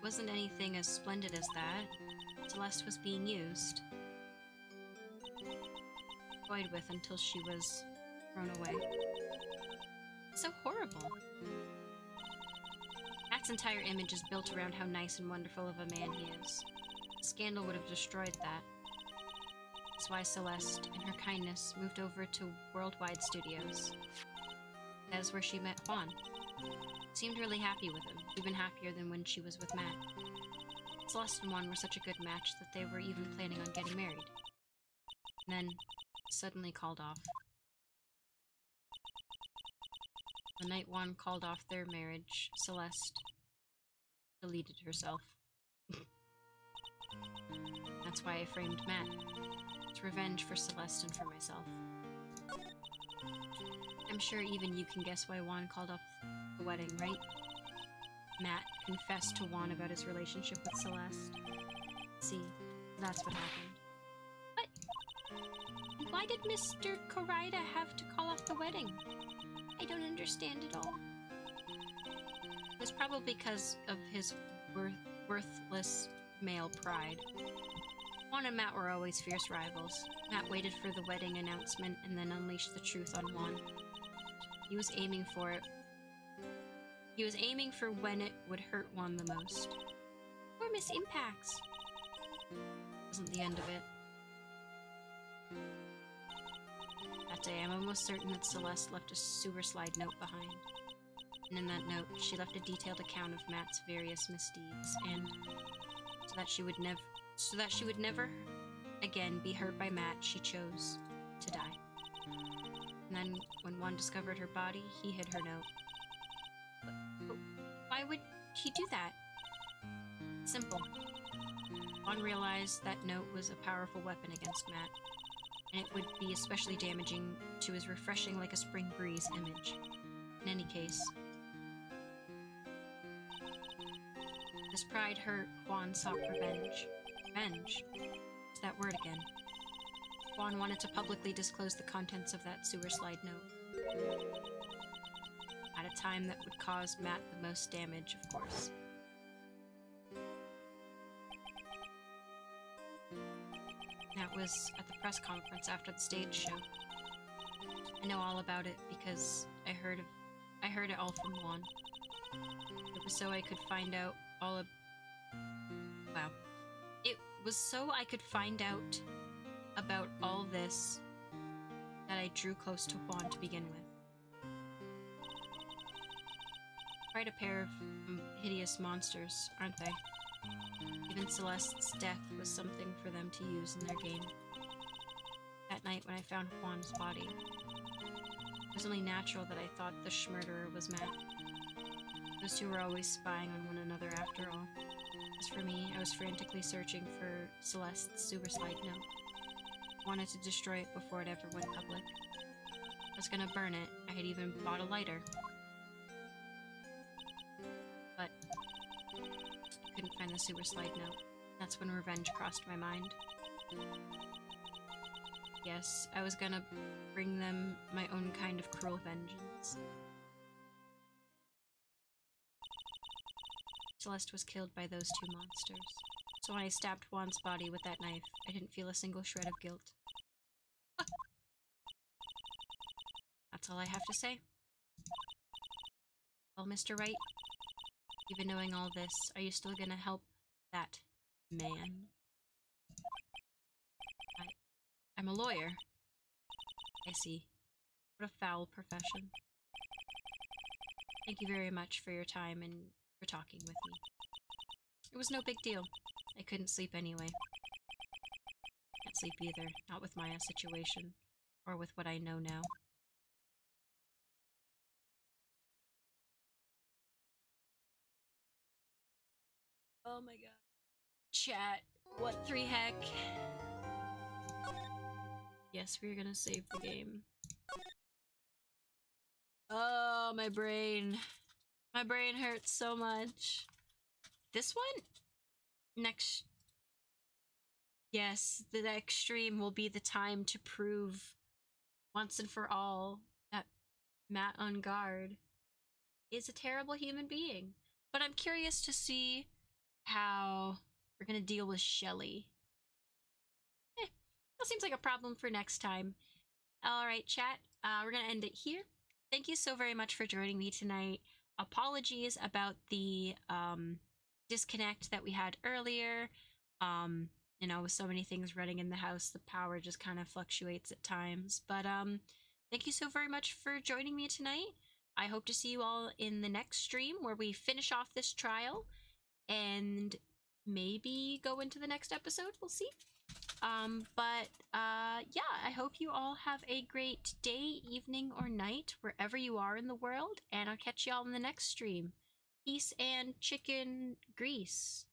Wasn't anything as splendid as that. Celeste was being used. Toyed with until she was thrown away. So horrible. Matt's entire image is built around how nice and wonderful of a man he is. Scandal would have destroyed that. That's why Celeste, in her kindness, moved over to Worldwide Studios. That's where she met Juan. Seemed really happy with him, even happier than when she was with Matt. Celeste and Juan were such a good match that they were even planning on getting married. And then, suddenly called off. The night Juan called off their marriage, Celeste deleted herself. That's why I framed Matt. It's revenge for Celeste and for myself. I'm sure even you can guess why Juan called off the wedding, right? Matt confessed to Juan about his relationship with Celeste. See, that's what happened. But why did Mr. Karaida have to call off the wedding? I don't understand it all. It was probably because of his worthless male pride. Juan and Matt were always fierce rivals. Matt waited for the wedding announcement and then unleashed the truth on Juan. He was aiming for it He was aiming for when it would hurt Juan the most. Or miss impacts. Wasn't the end of it. That day, I'm almost certain that Celeste left a sewer slide note behind. And in that note, she left a detailed account of Matt's various misdeeds, and so that she would never again be hurt by Matt, she chose to die. And then, when Juan discovered her body, he hid her note. But why would he do that? Simple. Juan realized that note was a powerful weapon against Matt, and it would be especially damaging to his refreshing like a spring breeze image. In any case, his pride hurt, Juan sought revenge. Revenge? What's that word again? Juan wanted to publicly disclose the contents of that sewer slide note. At a time that would cause Matt the most damage, of course. That was at the press conference after the stage show. I know all about it because I heard it all from Juan. It was so I could find out all of... Wow. It was so I could find out about all this that I drew close to Juan to begin with. Quite a pair of hideous monsters, aren't they? Even Celeste's death was something for them to use in their game. That night when I found Juan's body, it was only natural that I thought the murderer was Matt. Those two were always spying on one another after all. As for me, I was frantically searching for Celeste's sewer slide note. I wanted to destroy it before it ever went public. I was gonna burn it. I had even bought a lighter. But I couldn't find the sewer slide note. That's when revenge crossed my mind. Yes, I was gonna bring them my own kind of cruel vengeance. Celeste was killed by those two monsters. So when I stabbed Juan's body with that knife, I didn't feel a single shred of guilt. That's all I have to say. Well, Mr. Wright, even knowing all this, are you still gonna help that man? I'm a lawyer. I see. What a foul profession. Thank you very much for your time and for talking with me. It was no big deal. I couldn't sleep anyway. Can't sleep either, not with Maya's situation, or with what I know now. Oh my god. Chat, what 3 heck? Yes, we're gonna save the game. Oh, my brain. My brain hurts so much. This one? Next... Yes, the next stream will be the time to prove once and for all that Matt on guard is a terrible human being. But I'm curious to see how we're gonna deal with Shelly. That seems like a problem for next time. Alright, chat, we're gonna end it here. Thank you so very much for joining me tonight. Apologies about the disconnect that we had earlier. You know, with so many things running in the house, the power just kind of fluctuates at times. But thank you so very much for joining me tonight. I hope to see you all in the next stream where we finish off this trial and maybe go into the next episode. We'll see. Yeah, I hope you all have a great day, evening, or night, wherever you are in the world, and I'll catch y'all in the next stream. Peace and chicken grease.